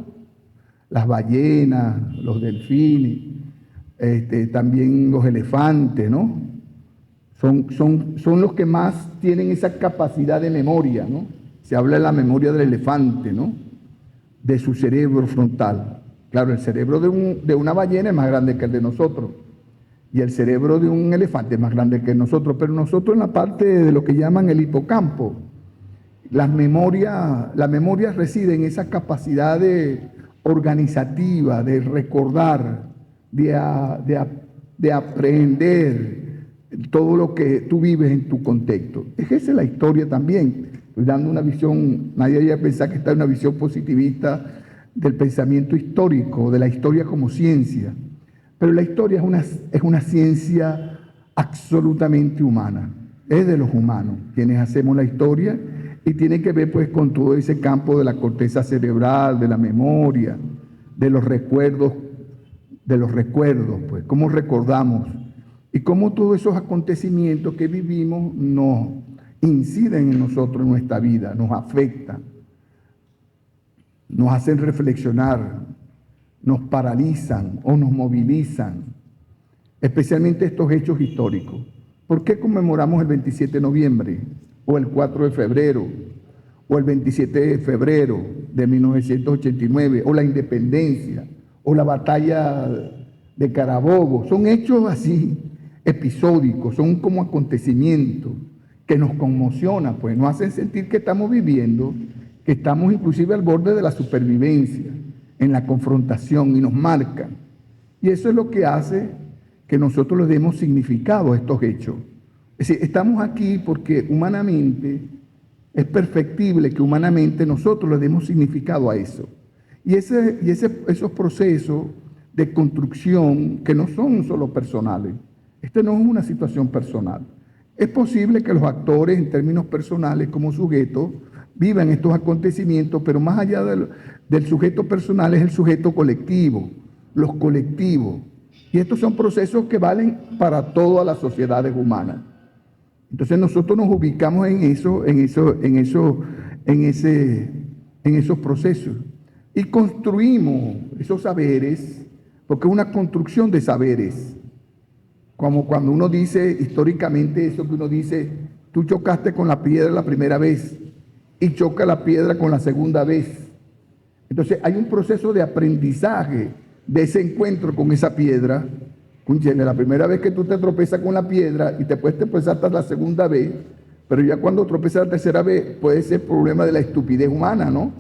las ballenas, los delfines, también los elefantes, ¿no? Son los que más tienen esa capacidad de memoria, ¿no? Se habla de la memoria del elefante, ¿no? De su cerebro frontal. Claro, el cerebro de una ballena es más grande que el de nosotros. Y el cerebro de un elefante es más grande que nosotros, pero nosotros en la parte de lo que llaman el hipocampo, la memoria reside en esa capacidad organizativa, de recordar, de aprender todo lo que tú vives en tu contexto. Esa es la historia también. Estoy dando una visión, nadie haya pensado que está en una visión positivista del pensamiento histórico, de la historia como ciencia. Pero la historia es una ciencia absolutamente humana, es de los humanos quienes hacemos la historia y tiene que ver pues con todo ese campo de la corteza cerebral, de la memoria, de los recuerdos, pues cómo recordamos y cómo todos esos acontecimientos que vivimos nos inciden en nosotros, en nuestra vida, nos afectan, nos hacen reflexionar, nos paralizan o nos movilizan, especialmente estos hechos históricos. ¿Por qué conmemoramos el 27 de noviembre o el 4 de febrero o el 27 de febrero de 1989 o la independencia o la batalla de Carabobo? Son hechos así episódicos, son como acontecimientos que nos conmocionan, pues nos hacen sentir que estamos viviendo, que estamos inclusive al borde de la supervivencia, en la confrontación, y nos marcan. Y eso es lo que hace que nosotros le demos significado a estos hechos. Es decir, estamos aquí porque humanamente es perfectible que humanamente nosotros le demos significado a eso. Y esos procesos de construcción que no son solo personales. No es una situación personal. Es posible que los actores en términos personales como sujetos vivan estos acontecimientos, pero más allá del sujeto personal es el sujeto colectivo, los colectivos. Y estos son procesos que valen para todas las sociedades humanas. Entonces nosotros nos ubicamos en esos procesos y construimos esos saberes, porque es una construcción de saberes. Como cuando uno dice históricamente eso que uno dice, tú chocaste con la piedra la primera vez y choca la piedra con la segunda vez. Entonces hay un proceso de aprendizaje de ese encuentro con esa piedra. La primera vez que tú te tropezas con la piedra y te puedes tropezar hasta la segunda vez, pero ya cuando tropiezas la tercera vez puede ser problema de la estupidez humana, ¿no?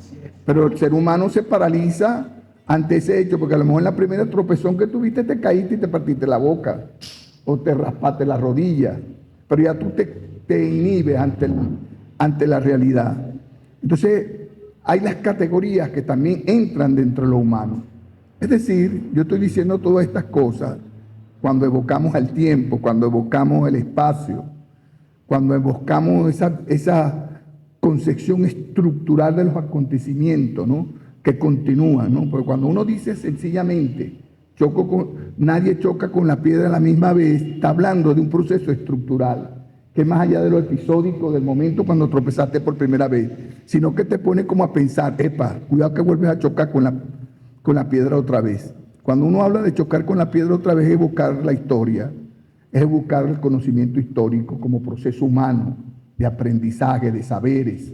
Pero el ser humano se paraliza ante ese hecho, porque a lo mejor en la primera tropezón que tuviste te caíste y te partiste la boca o te raspaste la rodilla, pero ya tú te inhibes ante la realidad. Entonces hay las categorías que también entran dentro de lo humano. Es decir, yo estoy diciendo todas estas cosas cuando evocamos el tiempo, cuando evocamos el espacio, cuando evocamos esa concepción estructural de los acontecimientos, ¿no? Que continúan, ¿no? Porque cuando uno dice sencillamente, nadie choca con la piedra a la misma vez, está hablando de un proceso estructural, que más allá de lo episódico del momento cuando tropezaste por primera vez, sino que te pone como a pensar, epa, cuidado que vuelves a chocar con la piedra otra vez. Cuando uno habla de chocar con la piedra otra vez, es evocar la historia, es evocar el conocimiento histórico como proceso humano, de aprendizaje, de saberes.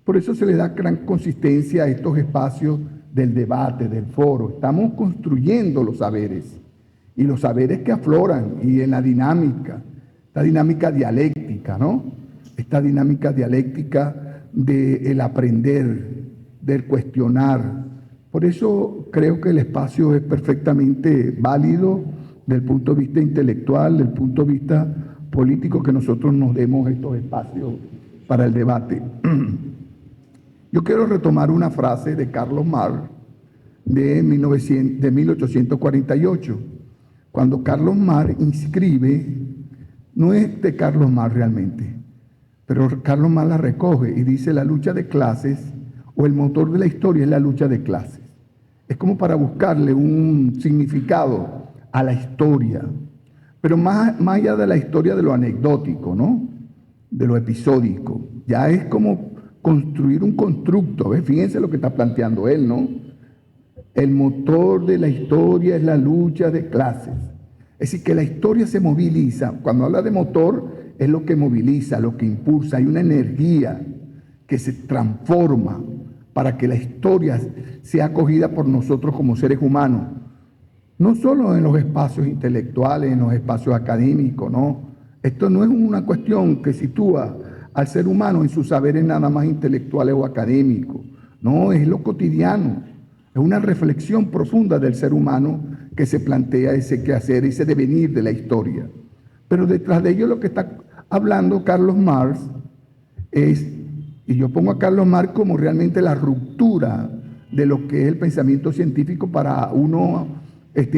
Por eso se le da gran consistencia a estos espacios del debate, del foro. Estamos construyendo los saberes, y los saberes que afloran, y en la dinámica, esta dinámica dialéctica, ¿no? Esta dinámica dialéctica del aprender, del cuestionar. Por eso creo que el espacio es perfectamente válido del punto de vista intelectual, del punto de vista político, que nosotros nos demos estos espacios para el debate. Yo quiero retomar una frase de Carlos Marx de 1848, cuando Carlos Marx inscribe, no es de Carlos Marx realmente, pero Carlos Marx la recoge y dice: la lucha de clases, o el motor de la historia, es la lucha de clases. Es como para buscarle un significado a la historia, pero más allá de la historia de lo anecdótico, ¿no? De lo episódico. Ya es como construir un constructo, ¿ves? Fíjense lo que está planteando él, ¿no? El motor de la historia es la lucha de clases. Es decir, que la historia se moviliza. Cuando habla de motor, es lo que moviliza, lo que impulsa. Hay una energía que se transforma para que la historia sea acogida por nosotros como seres humanos. No solo en los espacios intelectuales, en los espacios académicos, ¿no? Esto no es una cuestión que sitúa al ser humano en sus saberes nada más intelectuales o académicos. No, es lo cotidiano. Es una reflexión profunda del ser humano que se plantea ese quehacer, ese devenir de la historia. Pero detrás de ello lo que está hablando Carlos Marx es, y yo pongo a Carlos Marx como realmente la ruptura de lo que es el pensamiento científico para uno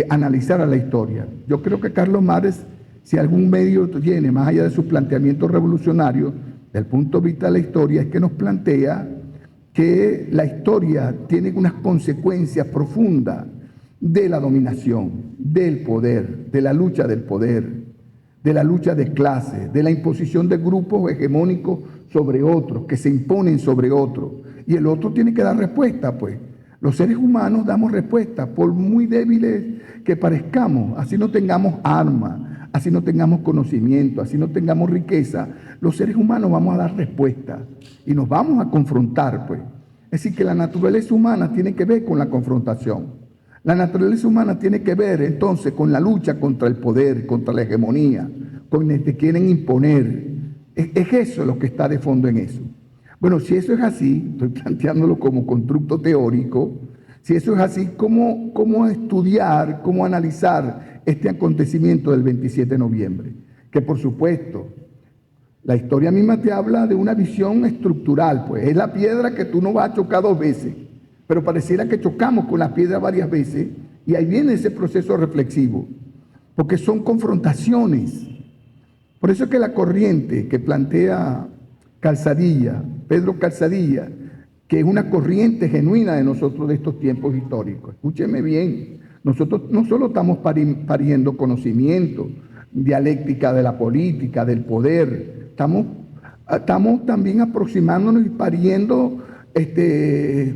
analizar a la historia. Yo creo que Carlos Marx, si algún medio tiene, más allá de sus planteamientos revolucionarios, del punto de vista de la historia, es que nos plantea que la historia tiene unas consecuencias profundas de la dominación, del poder, de la lucha del poder, de la lucha de clases, de la imposición de grupos hegemónicos sobre otros, que se imponen sobre otros. Y el otro tiene que dar respuesta, pues. Los seres humanos damos respuesta, por muy débiles que parezcamos, así no tengamos armas, así no tengamos conocimiento, así no tengamos riqueza, los seres humanos vamos a dar respuesta y nos vamos a confrontar, pues. Es decir, que la naturaleza humana tiene que ver con la confrontación. La naturaleza humana tiene que ver entonces con la lucha contra el poder, contra la hegemonía, con el que quieren imponer. Es eso lo que está de fondo en eso. Bueno, si eso es así, estoy planteándolo como constructo teórico, si eso es así, ¿cómo estudiar, cómo analizar este acontecimiento del 27 de noviembre? Que por supuesto, la historia misma te habla de una visión estructural, pues es la piedra que tú no vas a chocar dos veces, pero pareciera que chocamos con la piedra varias veces, y ahí viene ese proceso reflexivo, porque son confrontaciones. Por eso es que la corriente que plantea Pedro Calzadilla, que es una corriente genuina de nosotros de estos tiempos históricos. Escúcheme bien, nosotros no solo estamos pariendo conocimiento, dialéctica de la política, del poder, estamos también aproximándonos y pariendo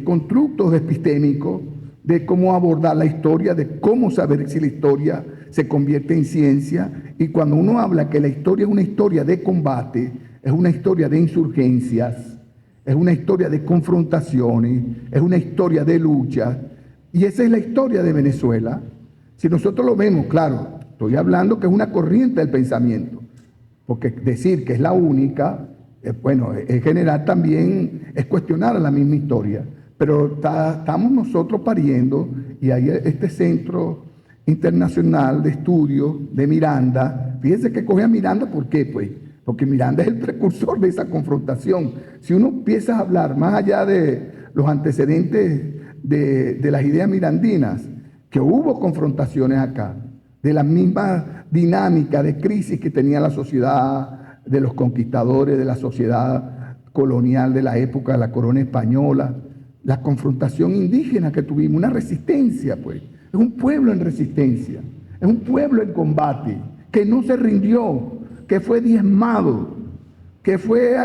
constructos epistémicos de cómo abordar la historia, de cómo saber si la historia se convierte en ciencia. Y cuando uno habla que la historia es una historia de combate, es una historia de insurgencias, es una historia de confrontaciones, es una historia de lucha, y esa es la historia de Venezuela. Si nosotros lo vemos, claro, estoy hablando que es una corriente del pensamiento, porque decir que es la única, bueno, es general también, es cuestionar la misma historia, pero estamos nosotros pariendo, y hay este centro internacional de estudios de Miranda. Fíjense que coge a Miranda, ¿por qué? Pues porque Miranda es el precursor de esa confrontación. Si uno empieza a hablar más allá de los antecedentes de las ideas mirandinas, que hubo confrontaciones acá, de la misma dinámica de crisis que tenía la sociedad de los conquistadores, de la sociedad colonial de la época de la corona española, la confrontación indígena que tuvimos, una resistencia, pues. Es un pueblo en resistencia, es un pueblo en combate, que no se rindió, que fue diezmado, que fue,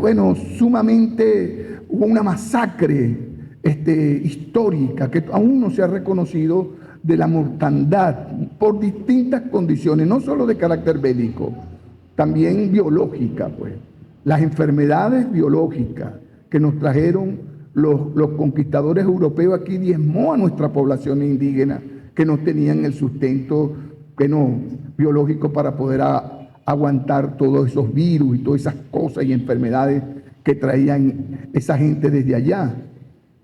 bueno, sumamente, hubo una masacre histórica que aún no se ha reconocido de la mortandad por distintas condiciones, no solo de carácter bélico, también biológica, pues. Las enfermedades biológicas que nos trajeron los conquistadores europeos aquí diezmó a nuestra población indígena que no tenían el sustento biológico para poder aguantar todos esos virus y todas esas cosas y enfermedades que traían esa gente desde allá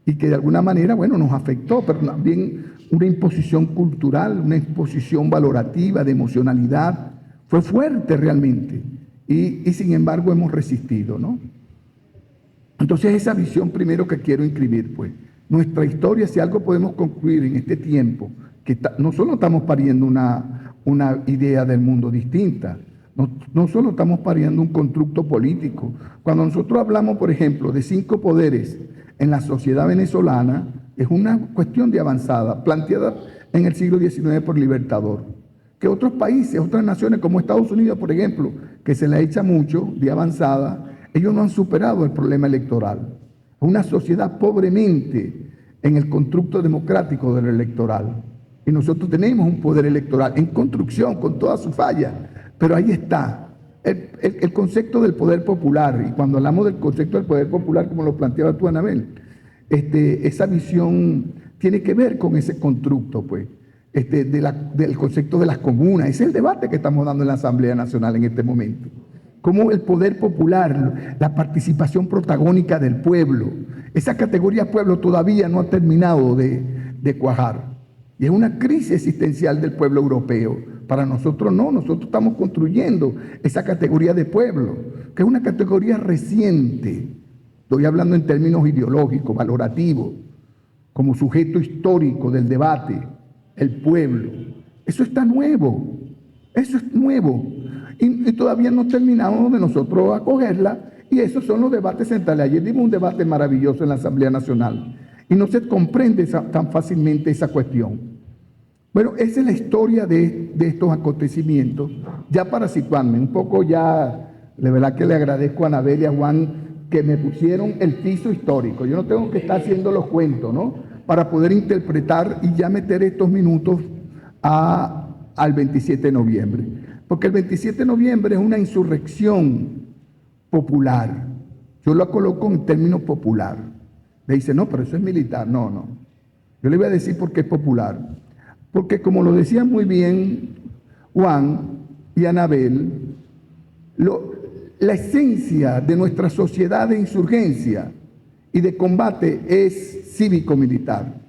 y que de alguna manera, bueno, nos afectó, pero también una imposición cultural, una imposición valorativa, de emocionalidad, fue fuerte realmente y sin embargo hemos resistido, ¿no? Entonces esa visión primero que quiero inscribir, pues, nuestra historia, si algo podemos concluir en este tiempo, que no solo estamos pariendo una idea del mundo distinta, no solo estamos pariendo un constructo político. Cuando nosotros hablamos, por ejemplo, de 5 poderes en la sociedad venezolana, es una cuestión de avanzada, planteada en el siglo XIX por Libertador. Que otros países, otras naciones como Estados Unidos, por ejemplo, que se le echa mucho de avanzada, ellos no han superado el problema electoral. Una sociedad pobremente en el constructo democrático del electoral. Y nosotros tenemos un poder electoral en construcción, con todas sus fallas, pero ahí está. El concepto del poder popular, y cuando hablamos del concepto del poder popular, como lo planteaba tú, Anabel, esa visión tiene que ver con ese constructo, pues, del concepto de las comunas. Ese es el debate que estamos dando en la Asamblea Nacional en este momento. Cómo el poder popular, la participación protagónica del pueblo, esa categoría pueblo todavía no ha terminado de cuajar. Y es una crisis existencial del pueblo europeo. Para nosotros no, nosotros estamos construyendo esa categoría de pueblo, que es una categoría reciente. Estoy hablando en términos ideológicos, valorativos, como sujeto histórico del debate, el pueblo. Eso está nuevo, eso es nuevo. Y todavía no terminamos de nosotros acogerla, y esos son los debates centrales. Ayer dimos un debate maravilloso en la Asamblea Nacional, y no se comprende tan fácilmente esa cuestión. Bueno, esa es la historia de estos acontecimientos. Ya para situarme un poco, ya de verdad que le agradezco a Anabel y a Juan que me pusieron el piso histórico. Yo no tengo que estar haciendo los cuentos, ¿no? Para poder interpretar y ya meter estos minutos al 27 de noviembre. Porque el 27 de noviembre es una insurrección popular. Yo lo coloco en términos popular. Me dice, no, pero eso es militar. No, no. Yo le voy a decir por qué es popular. Porque como lo decía muy bien Juan y Anabel, la esencia de nuestra sociedad de insurgencia y de combate es cívico-militar.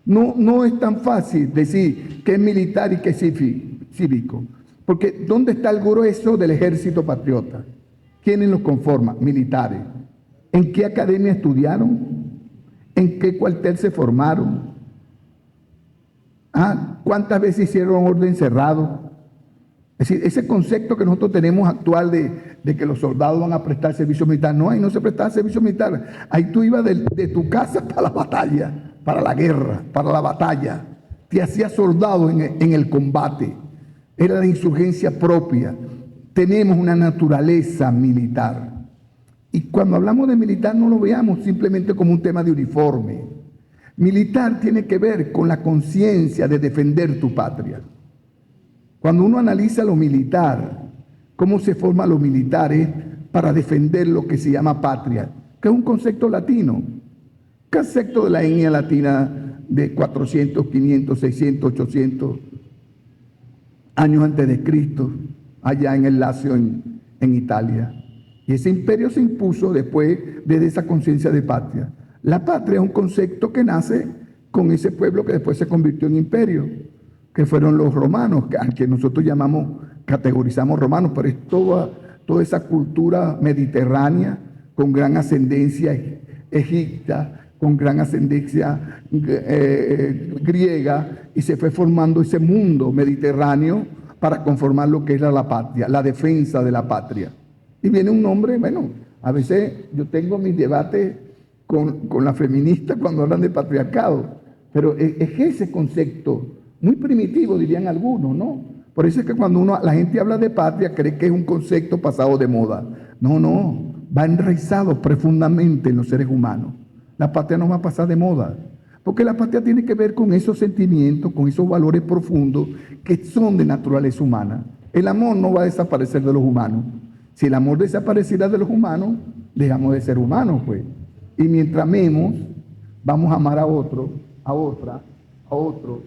No es tan fácil decir que es militar y que es cívico. Porque ¿dónde está el grueso del ejército patriota? ¿Quiénes los conforman? Militares. ¿En qué academia estudiaron? ¿En qué cuartel se formaron? ¿Cuántas veces hicieron orden cerrado? Es decir, ese concepto que nosotros tenemos actual de que los soldados van a prestar servicio militar, no, ahí no se prestaba servicio militar. Ahí tú ibas de tu casa para la batalla, para la guerra, para la batalla. Te hacías soldado en el combate. Era la insurgencia propia. Tenemos una naturaleza militar. Y cuando hablamos de militar no lo veamos simplemente como un tema de uniforme. Militar tiene que ver con la conciencia de defender tu patria. Cuando uno analiza lo militar, cómo se forman los militares para defender lo que se llama patria, que es un concepto latino, concepto de la etnia latina de 400, 500, 600, 800 años antes de Cristo, allá en el Lacio, en Italia. Y ese imperio se impuso después de esa conciencia de patria. La patria es un concepto que nace con ese pueblo que después se convirtió en imperio, que fueron los romanos, que nosotros categorizamos romanos, pero es toda esa cultura mediterránea con gran ascendencia egipcia, con gran ascendencia griega, y se fue formando ese mundo mediterráneo para conformar lo que era la patria, la defensa de la patria. Y viene un nombre, bueno, A veces yo tengo mis debates con las feministas cuando hablan de patriarcado, pero es ese concepto, muy primitivo dirían algunos, ¿no? Por eso es que cuando la gente habla de patria cree que es un concepto pasado de moda. No, no, va enraizado profundamente en los seres humanos. La patria no va a pasar de moda, porque la patria tiene que ver con esos sentimientos, con esos valores profundos que son de naturaleza humana. El amor no va a desaparecer de los humanos. Si el amor desapareciera de los humanos, dejamos de ser humanos, pues. Y mientras amemos, vamos a amar a otro, a otra, a otro.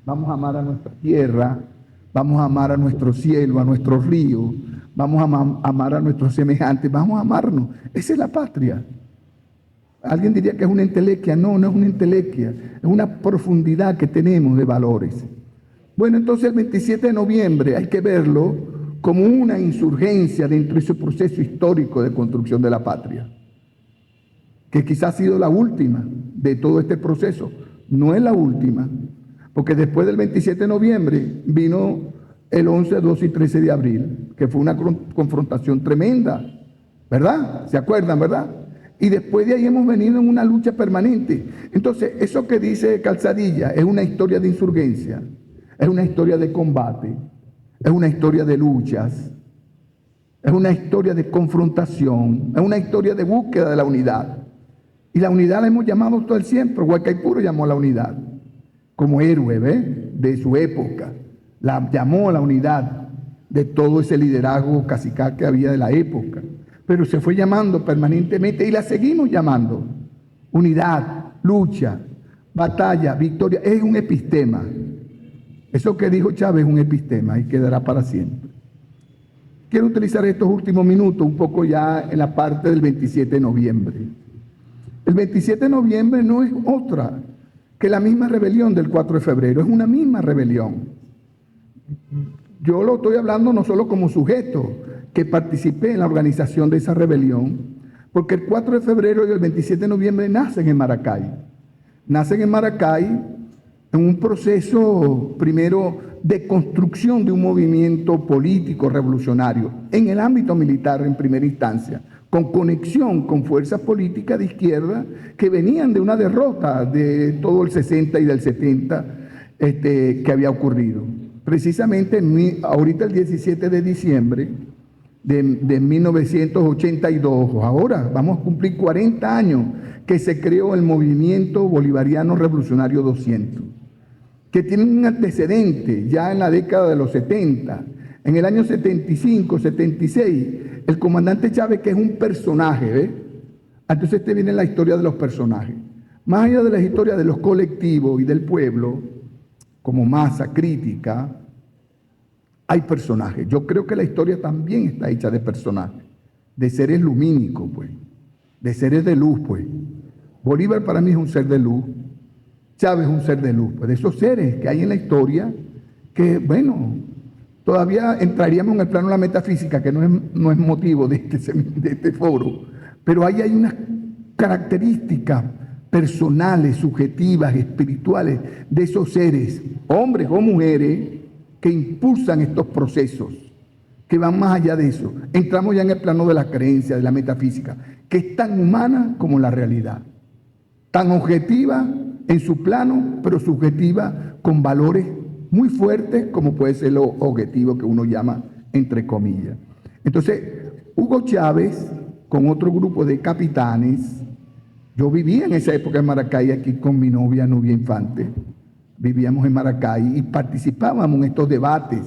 Vamos a amar a nuestra tierra, vamos a amar a nuestro cielo, a nuestros ríos, vamos a amar a nuestros semejantes, vamos a amarnos. Esa es la patria. Alguien diría que es una entelequia. No, no es una entelequia, es una profundidad que tenemos de valores. Bueno, entonces el 27 de noviembre hay que verlo como una insurgencia dentro de ese proceso histórico de construcción de la patria, que quizás ha sido la última de todo este proceso. No es la última, porque después del 27 de noviembre vino el 11, 12 y 13 de abril, que fue una confrontación tremenda, ¿verdad? ¿Se acuerdan, verdad? Y después de ahí hemos venido en una lucha permanente. Entonces, eso que dice Calzadilla es una historia de insurgencia, es una historia de combate, es una historia de luchas, es una historia de confrontación, es una historia de búsqueda de la unidad. Y la unidad la hemos llamado todo el siempre. Guaycaipuro llamó a la unidad como héroe, ¿ve? De su época. La llamó a la unidad de todo ese liderazgo cacical que había de la época. Pero se fue llamando permanentemente y la seguimos llamando. Unidad, lucha, batalla, victoria. Es un epistema. Eso que dijo Chávez es un epistema y quedará para siempre. Quiero utilizar estos últimos minutos un poco ya en la parte del 27 de noviembre. El 27 de noviembre no es otra que la misma rebelión del 4 de febrero, es una misma rebelión. Yo lo estoy hablando no solo como sujeto que participé en la organización de esa rebelión, porque el 4 de febrero y el 27 de noviembre nacen en Maracay. Nacen en Maracay en un proceso primero de construcción de un movimiento político revolucionario en el ámbito militar en primera instancia, con conexión con fuerzas políticas de izquierda que venían de una derrota de todo el 60 y del 70 que había ocurrido. Precisamente ahorita el 17 de diciembre de 1982, ahora vamos a cumplir 40 años que se creó el Movimiento Bolivariano Revolucionario 200, que tiene un antecedente ya en la década de los 70. En el año 75, 76, el comandante Chávez, que es un personaje, ¿ves? Entonces viene la historia de los personajes. Más allá de la historia de los colectivos y del pueblo, como masa crítica, hay personajes. Yo creo que la historia también está hecha de personajes, de seres lumínicos, pues, de seres de luz, pues. Bolívar para mí es un ser de luz, Chávez es un ser de luz, pues, de esos seres que hay en la historia que, bueno, todavía entraríamos en el plano de la metafísica, que no es motivo de este foro, pero ahí hay unas características personales, subjetivas, espirituales de esos seres, hombres o mujeres, que impulsan estos procesos, que van más allá de eso. Entramos ya en el plano de la creencia, de la metafísica, que es tan humana como la realidad, tan objetiva en su plano, pero subjetiva con valores muy fuertes, como puede ser lo objetivo que uno llama entre comillas. Entonces, Hugo Chávez, con otro grupo de capitanes, yo vivía en esa época en Maracay aquí con mi novia Nubia Infante, vivíamos en Maracay y participábamos en estos debates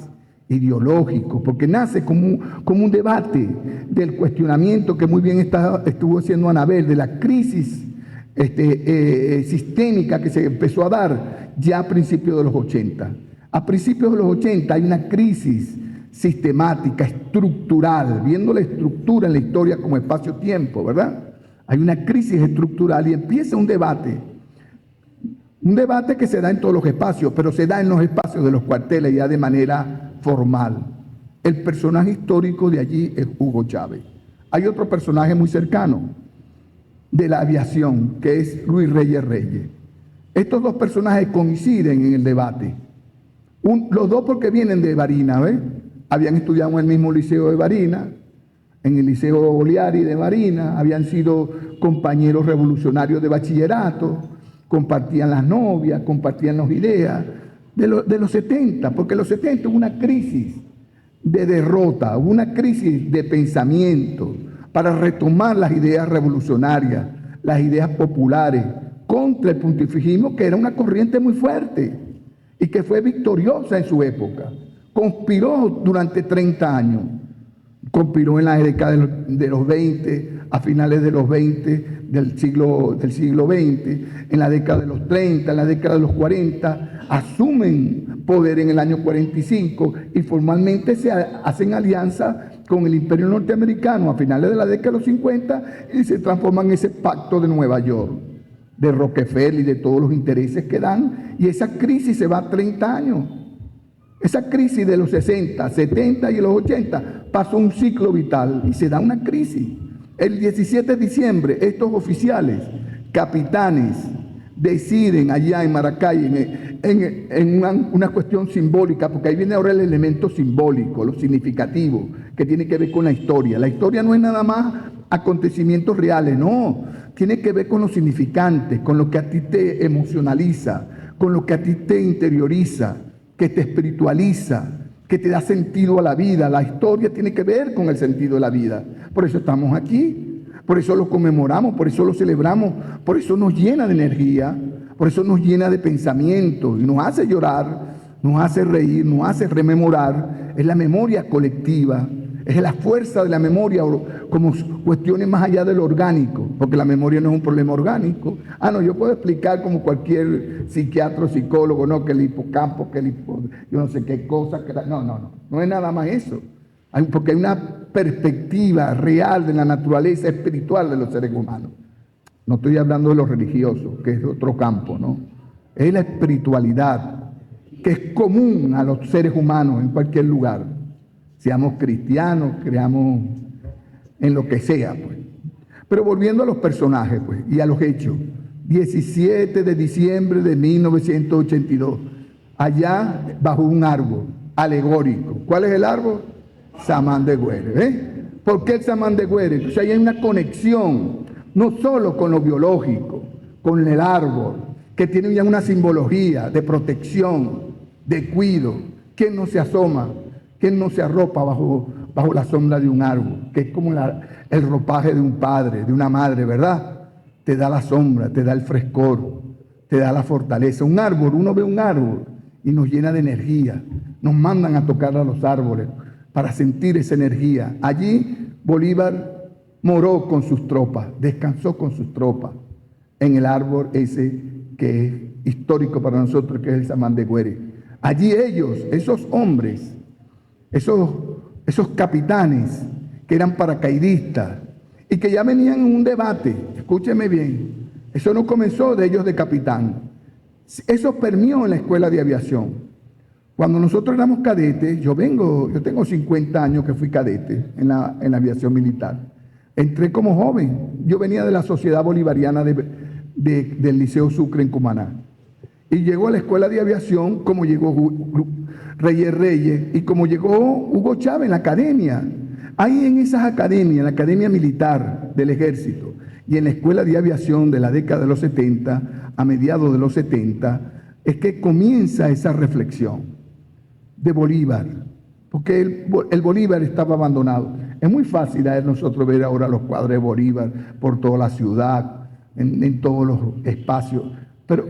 ideológicos, porque nace como un debate del cuestionamiento que muy bien estuvo haciendo Anabel, de la crisis sistémica que se empezó a dar ya a principios de los 80. A principios de los 80 hay una crisis sistemática, estructural, viendo la estructura en la historia como espacio-tiempo, ¿verdad? Hay una crisis estructural y empieza un debate que se da en todos los espacios, pero se da en los espacios de los cuarteles ya de manera formal. El personaje histórico de allí es Hugo Chávez. Hay otro personaje muy cercano de la aviación, que es Luis Reyes Reyes. Estos dos personajes coinciden en el debate. Los dos porque vienen de Barinas, ¿ves? Habían estudiado en el mismo liceo de Barinas, en el Liceo Oliari de Marina, habían sido compañeros revolucionarios de bachillerato, compartían las novias, compartían las ideas de los 70, porque los 70 hubo una crisis de derrota, hubo una crisis de pensamiento para retomar las ideas revolucionarias, las ideas populares, contra el pontificismo, que era una corriente muy fuerte y que fue victoriosa en su época. Conspiró durante 30 años. Conspiró en la década de los 20, a finales de los 20 del siglo XX, en la década de los 30, en la década de los 40, asumen poder en el año 45 y formalmente se hacen alianza con el Imperio Norteamericano a finales de la década de los 50 y se transforman en ese pacto de Nueva York, de Rockefeller y de todos los intereses que dan, y esa crisis se va a 30 años. Esa crisis de los 60, 70 y los 80 pasó un ciclo vital y se da una crisis. El 17 de diciembre estos oficiales, capitanes, deciden allá en Maracay, en una cuestión simbólica, porque ahí viene ahora el elemento simbólico, lo significativo, que tiene que ver con la historia. La historia no es nada más acontecimientos reales, no, tiene que ver con lo significante, con lo que a ti te emocionaliza, con lo que a ti te interioriza, que te espiritualiza, que te da sentido a la vida. La historia tiene que ver con el sentido de la vida. Por eso estamos aquí, por eso lo conmemoramos, por eso lo celebramos, por eso nos llena de energía, por eso nos llena de pensamiento y nos hace llorar, nos hace reír, nos hace rememorar. Es la memoria colectiva, es la fuerza de la memoria como cuestiones más allá de lo orgánico, porque la memoria no es un problema orgánico. No, yo puedo explicar como cualquier psiquiatra o psicólogo, no, que el hipocampo, yo no sé qué cosa, no es nada más eso. Porque hay una perspectiva real de la naturaleza espiritual de los seres humanos. No estoy hablando de los religiosos, que es otro campo, ¿no? Es la espiritualidad, que es común a los seres humanos en cualquier lugar. Seamos cristianos, creamos en lo que sea, pues. Pero volviendo a los personajes, pues, y a los hechos. 17 de diciembre de 1982, allá bajo un árbol alegórico. ¿Cuál es el árbol? Samán de Güeres. ¿Por qué el Samán de Güeres? Entonces ahí hay una conexión, no solo con lo biológico, con el árbol, que tiene ya una simbología de protección, de cuido. ¿Quién no se asoma? ¿Quién no se arropa bajo la sombra de un árbol? Que es como el ropaje de un padre, de una madre, ¿verdad? Te da la sombra, te da el frescor, te da la fortaleza. Un árbol, uno ve un árbol y nos llena de energía. Nos mandan a tocar a los árboles para sentir esa energía. Allí Bolívar moró con sus tropas, descansó con sus tropas en el árbol ese que es histórico para nosotros, que es el Samán de Güeres. Allí ellos, esos hombres, esos capitanes que eran paracaidistas y que ya venían en un debate, escúcheme bien, eso no comenzó de ellos de capitán, eso permeó en la escuela de aviación. Cuando nosotros éramos cadetes, yo tengo 50 años que fui cadete en la aviación militar. Entré como joven, yo venía de la Sociedad Bolivariana del Liceo Sucre en Cumaná. Y llegó a la escuela de aviación como llegó Reyes y como llegó Hugo Chávez en la academia. Ahí en esas academias, en la academia militar del ejército y en la escuela de aviación de la década de los 70, a mediados de los 70, es que comienza esa reflexión de Bolívar, porque el Bolívar estaba abandonado. Es muy fácil nosotros ver ahora los cuadros de Bolívar por toda la ciudad, en todos los espacios, pero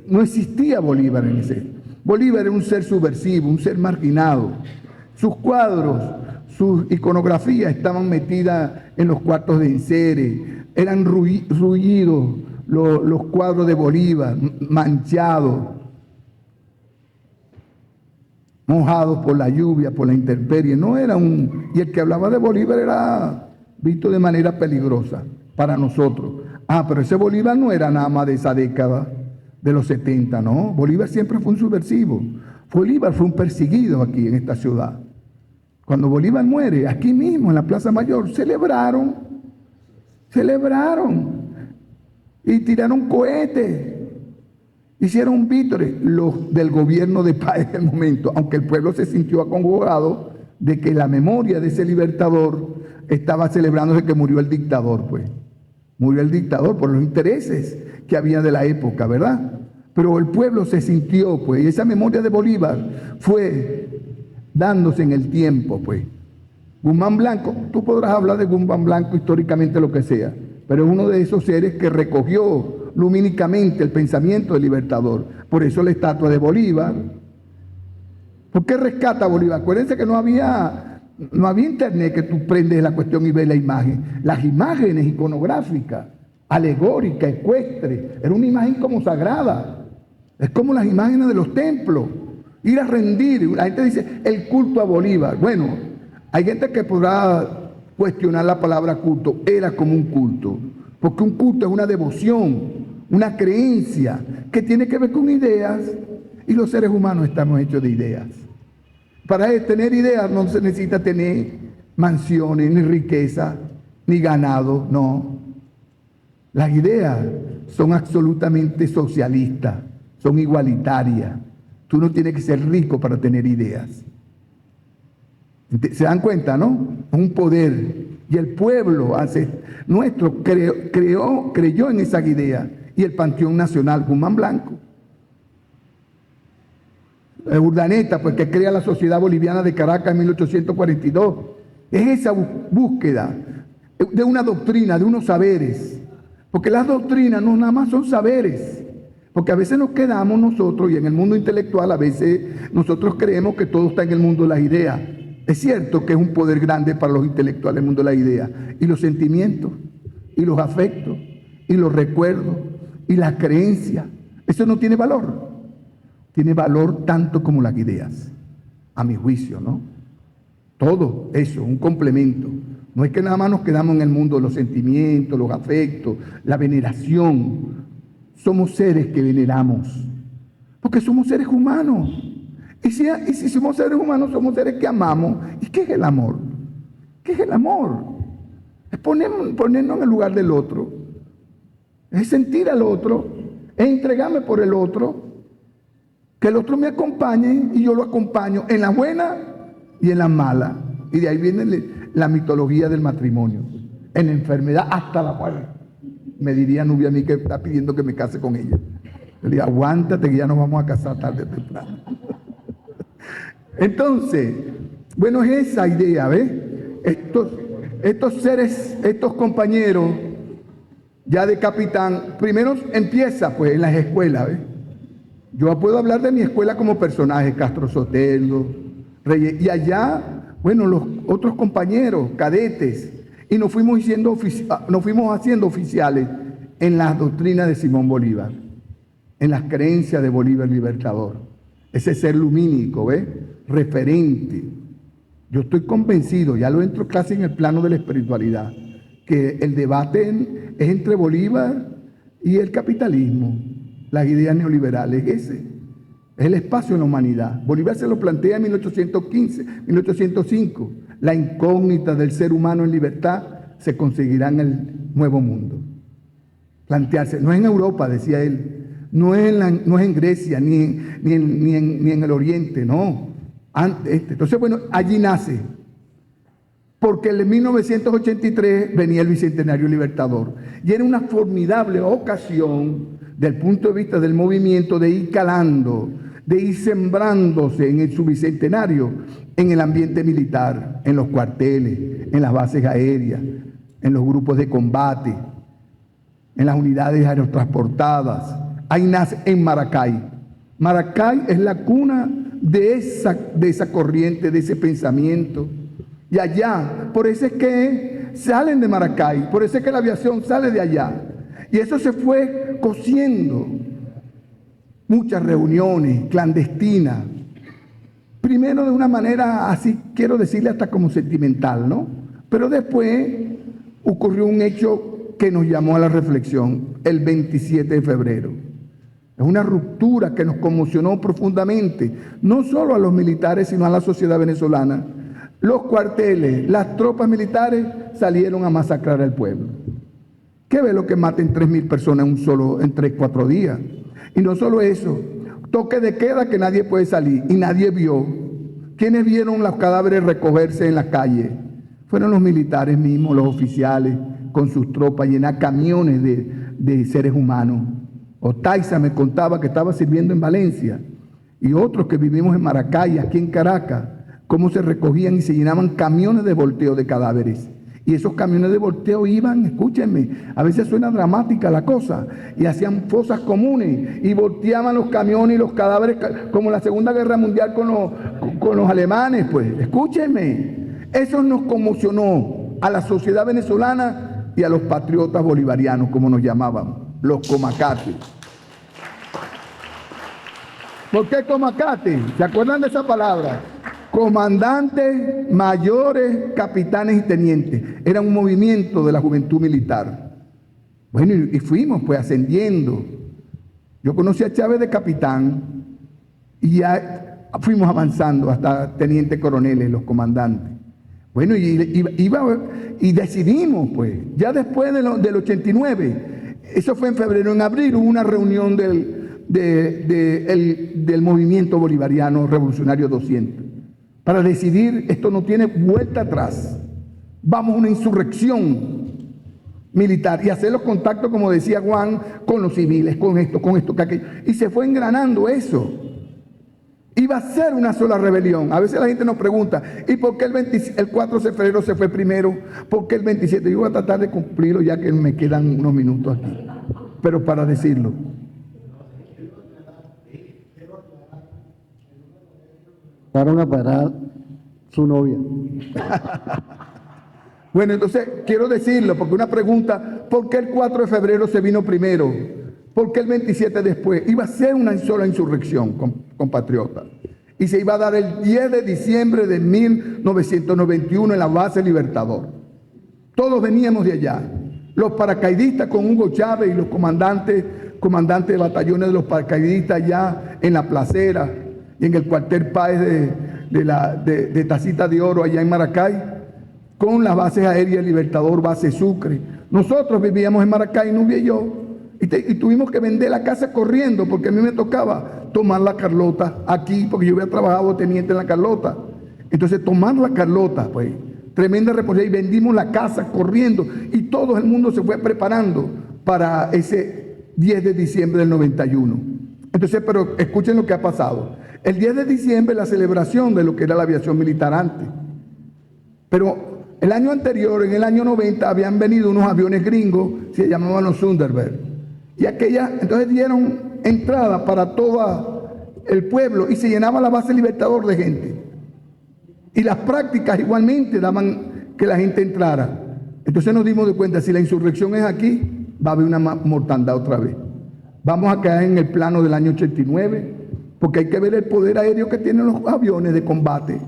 no existía Bolívar en ese. Bolívar era un ser subversivo, un ser marginado. Sus cuadros, sus iconografías estaban metidas en los cuartos de enseres, eran ruidos los cuadros de Bolívar, manchados, mojados por la lluvia, por la intemperie. Y el que hablaba de Bolívar era visto de manera peligrosa para nosotros. Pero ese Bolívar no era nada más de esa década de los 70, no. Bolívar siempre fue un subversivo. Bolívar fue un perseguido aquí en esta ciudad. Cuando Bolívar muere, aquí mismo en la Plaza Mayor, celebraron y tiraron cohetes, hicieron vítores los del gobierno de paz en el momento, aunque el pueblo se sintió acongojado de que la memoria de ese libertador estaba celebrándose que murió el dictador, pues. Murió el dictador por los intereses que había de la época, ¿verdad? Pero el pueblo se sintió, pues, y esa memoria de Bolívar fue dándose en el tiempo, pues. Guzmán Blanco, tú podrás hablar de Guzmán Blanco históricamente lo que sea, pero es uno de esos seres que recogió lumínicamente el pensamiento del libertador. Por eso la estatua de Bolívar. ¿Por qué rescata a Bolívar? Acuérdense que no había internet que tú prendes la cuestión y ves la imagen. Las imágenes iconográficas, alegóricas, ecuestres, era una imagen como sagrada. Es como las imágenes de los templos. Ir a rendir. La gente dice el culto a Bolívar. Bueno, hay gente que podrá cuestionar la palabra culto. Era como un culto. Porque un culto es una devoción, una creencia que tiene que ver con ideas. Y los seres humanos estamos hechos de ideas. Para tener ideas no se necesita tener mansiones, ni riqueza, ni ganado, no. Las ideas son absolutamente socialistas, son igualitarias. Tú no tienes que ser rico para tener ideas. ¿Se dan cuenta, no? Un poder. Y el pueblo nuestro creyó en esa idea. Y el Panteón Nacional, Guzmán Blanco. Urdaneta, pues que crea la Sociedad Boliviana de Caracas en 1842. Es esa búsqueda de una doctrina, de unos saberes. Porque las doctrinas no nada más son saberes. Porque a veces nos quedamos nosotros, y en el mundo intelectual a veces nosotros creemos que todo está en el mundo de las ideas. Es cierto que es un poder grande para los intelectuales el mundo de las ideas. Y los sentimientos, y los afectos, y los recuerdos, y las creencias. Eso no tiene valor. Tiene valor tanto como las ideas, a mi juicio, ¿no? Todo eso, un complemento. No es que nada más nos quedamos en el mundo de los sentimientos, los afectos, la veneración. Somos seres que veneramos, porque somos seres humanos. Y si somos seres humanos, somos seres que amamos. ¿Y qué es el amor? ¿Qué es el amor? Es ponernos en el lugar del otro. Es sentir al otro, es entregarme por el otro. Que el otro me acompañe y yo lo acompaño en la buena y en la mala. Y de ahí viene la mitología del matrimonio. En la enfermedad hasta la cual me diría Nubia a mí que está pidiendo que me case con ella. Le digo, aguántate que ya nos vamos a casar tarde o temprano. Entonces, bueno, es esa idea, ¿ves? Estos seres, estos compañeros ya de capitán, primero empieza pues en las escuelas, ¿ves? Yo puedo hablar de mi escuela como personaje, Castro Sotelo, Reyes, y allá, bueno, los otros compañeros, cadetes, y nos fuimos haciendo oficiales en las doctrinas de Simón Bolívar, en las creencias de Bolívar Libertador, ese ser lumínico, ¿ves? Referente. Yo estoy convencido, ya lo entro casi en el plano de la espiritualidad, que el debate es entre Bolívar y el capitalismo. Las ideas neoliberales, ese es el espacio en la humanidad. Bolívar se lo plantea en 1815, 1805. La incógnita del ser humano en libertad se conseguirá en el nuevo mundo. Plantearse, no es en Europa, decía él, no es en Grecia, ni en el Oriente, no. Entonces, bueno, allí nace. Porque en 1983 venía el Bicentenario Libertador. Y era una formidable ocasión, del punto de vista del movimiento, de ir calando, de ir sembrándose en su bicentenario, en el ambiente militar, en los cuarteles, en las bases aéreas, en los grupos de combate, en las unidades aerotransportadas. Ahí nace en Maracay. Maracay es la cuna de esa corriente, de ese pensamiento. Y allá, por eso es que salen de Maracay, por eso es que la aviación sale de allá. Y eso se fue cociendo. Muchas reuniones clandestinas. Primero de una manera así, quiero decirle hasta como sentimental, ¿no? Pero después ocurrió un hecho que nos llamó a la reflexión, el 27 de febrero. Es una ruptura que nos conmocionó profundamente, no solo a los militares, sino a la sociedad venezolana. Los cuarteles, las tropas militares salieron a masacrar al pueblo. ¿Qué ve lo que maten 3.000 personas en 3-4 días? Y no solo eso, toque de queda que nadie puede salir y nadie vio. ¿Quiénes vieron los cadáveres recogerse en la calle? Fueron los militares mismos, los oficiales, con sus tropas, llenar camiones de seres humanos. Otaiza me contaba que estaba sirviendo en Valencia, y otros que vivimos en Maracay, aquí en Caracas, cómo se recogían y se llenaban camiones de volteo de cadáveres. Y esos camiones de volteo iban, escúchenme, a veces suena dramática la cosa, y hacían fosas comunes y volteaban los camiones y los cadáveres, como la Segunda Guerra Mundial con los alemanes, pues. Escúchenme, eso nos conmocionó a la sociedad venezolana y a los patriotas bolivarianos, como nos llamaban, los comacates. ¿Por qué comacate? ¿Se acuerdan de esa palabra? Comandantes, mayores, capitanes y tenientes. Era un movimiento de la juventud militar. Bueno, y fuimos pues ascendiendo. Yo conocí a Chávez de capitán y ya fuimos avanzando hasta teniente coroneles, los comandantes. Bueno, y decidimos pues, ya después del 89, eso fue en febrero, en abril hubo una reunión del movimiento bolivariano revolucionario 200. Para decidir, esto no tiene vuelta atrás. Vamos a una insurrección militar y hacer los contactos, como decía Juan, con los civiles, con esto, con aquello. Y se fue engranando eso. Iba a ser una sola rebelión. A veces la gente nos pregunta, ¿y por qué el 4 de febrero se fue primero? ¿Por qué el 27? Yo voy a tratar de cumplirlo ya que me quedan unos minutos aquí. Pero para decirlo. Fueron a parar su novia. Bueno, entonces quiero decirlo, porque una pregunta, ¿por qué el 4 de febrero se vino primero? ¿Por qué el 27 después? Iba a ser una sola insurrección, compatriotas. Y se iba a dar el 10 de diciembre de 1991 en la base Libertador. Todos veníamos de allá. Los paracaidistas con Hugo Chávez y los comandantes de batallones de los paracaidistas allá en la Placera y en el cuartel Páez de Tacita de Oro allá en Maracay, con las bases aéreas Libertador, base Sucre. Nosotros vivíamos en Maracay, Nubia y yo, y tuvimos que vender la casa corriendo, porque a mí me tocaba tomar la Carlota aquí, porque yo había trabajado teniente en la Carlota. Entonces tomar la Carlota, pues, tremenda responsabilidad, y vendimos la casa corriendo, y todo el mundo se fue preparando para ese 10 de diciembre del 91. Entonces, pero escuchen lo que ha pasado. El 10 de diciembre la celebración de lo que era la aviación militar antes. Pero el año anterior, en el año 90, habían venido unos aviones gringos, se llamaban los Thunderbird. Y entonces dieron entrada para todo el pueblo y se llenaba la base Libertador de gente. Y las prácticas igualmente daban que la gente entrara. Entonces nos dimos de cuenta, si la insurrección es aquí, va a haber una mortandad otra vez. Vamos a caer en el plano del año 89, porque hay que ver el poder aéreo que tienen los aviones de combate.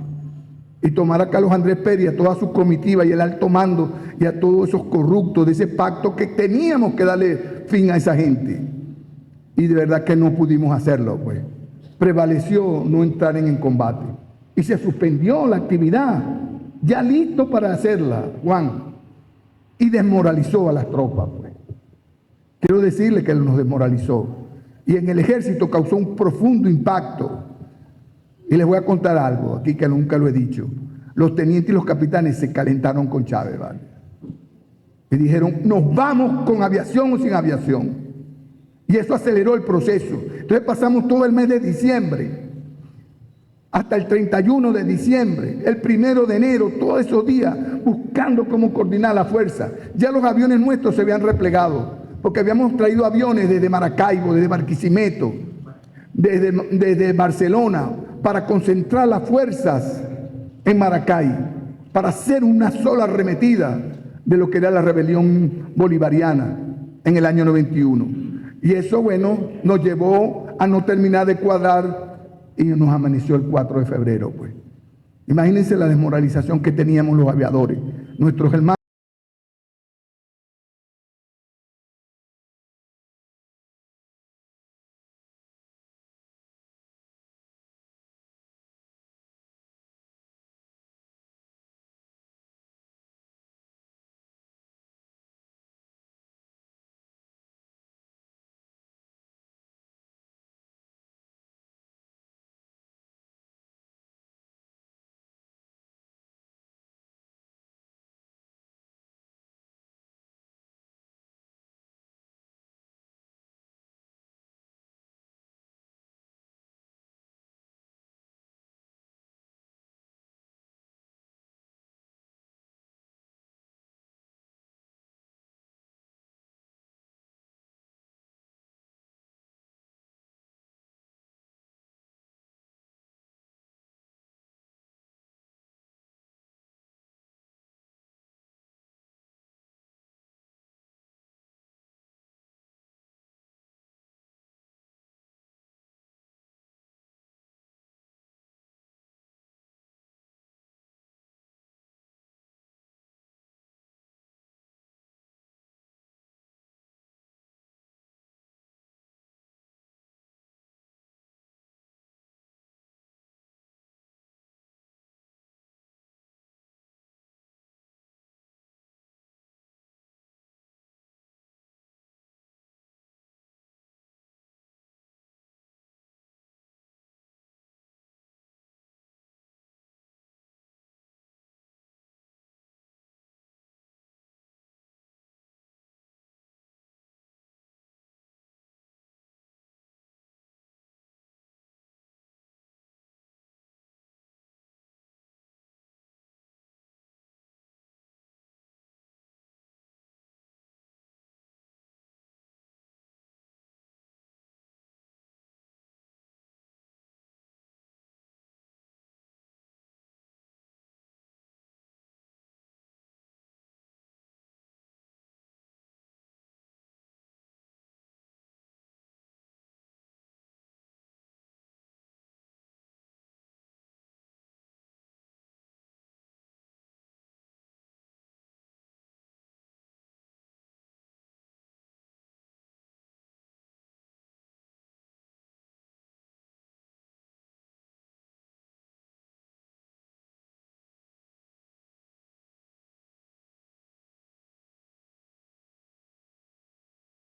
Y tomar a Carlos Andrés Pérez y a toda su comitiva y el alto mando y a todos esos corruptos de ese pacto que teníamos que darle fin a esa gente. Y de verdad que no pudimos hacerlo, pues. Prevaleció no entrar en combate. Y se suspendió la actividad, ya listo para hacerla, Juan. Y desmoralizó a las tropas, pues. Quiero decirle que nos desmoralizó. Y en el ejército causó un profundo impacto. Y les voy a contar algo aquí que nunca lo he dicho. Los tenientes y los capitanes se calentaron con Chávez, ¿vale? Y dijeron, nos vamos con aviación o sin aviación. Y eso aceleró el proceso. Entonces pasamos todo el mes de diciembre, hasta el 31 de diciembre, el 1 de enero, todos esos días, buscando cómo coordinar la fuerza. Ya los aviones nuestros se habían replegado, porque habíamos traído aviones desde Maracaibo, desde Barquisimeto, desde Barcelona, para concentrar las fuerzas en Maracay, para hacer una sola arremetida de lo que era la rebelión bolivariana en el año 91. Y eso, bueno, nos llevó a no terminar de cuadrar y nos amaneció el 4 de febrero, pues. Imagínense la desmoralización que teníamos los aviadores, nuestros hermanos.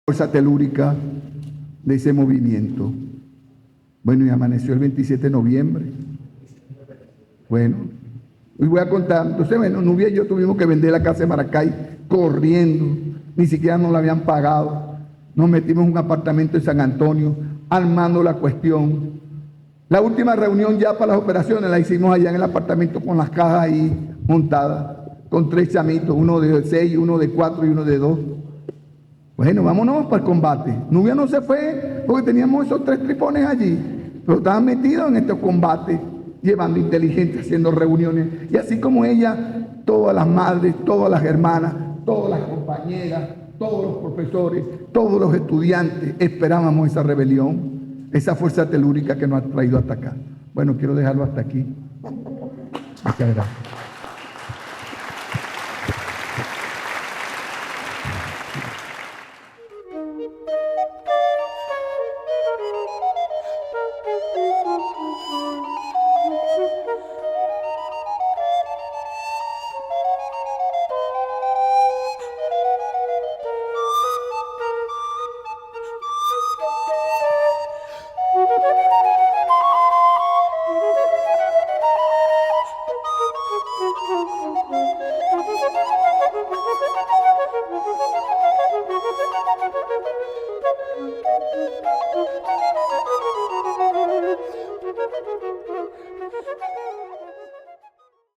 fuerza telúrica de ese movimiento. Bueno, y amaneció el 27 de noviembre. Bueno, y voy a contar. Entonces, bueno, Nubia y yo tuvimos que vender la casa de Maracay corriendo. Ni siquiera nos la habían pagado. Nos metimos en un apartamento en San Antonio, armando la cuestión. La última reunión ya para las operaciones la hicimos allá en el apartamento con las cajas ahí montadas, con 3 chamitos, uno de 6, uno de 4 y uno de 2. Bueno, vámonos para el combate. Nubia no se fue porque teníamos esos 3 tripones allí, pero estaban metidos en estos combates, llevando inteligencia, haciendo reuniones. Y así como ella, todas las madres, todas las hermanas, todas las compañeras, todos los profesores, todos los estudiantes esperábamos esa rebelión, esa fuerza telúrica que nos ha traído hasta acá. Bueno, quiero dejarlo hasta aquí. Muchas gracias.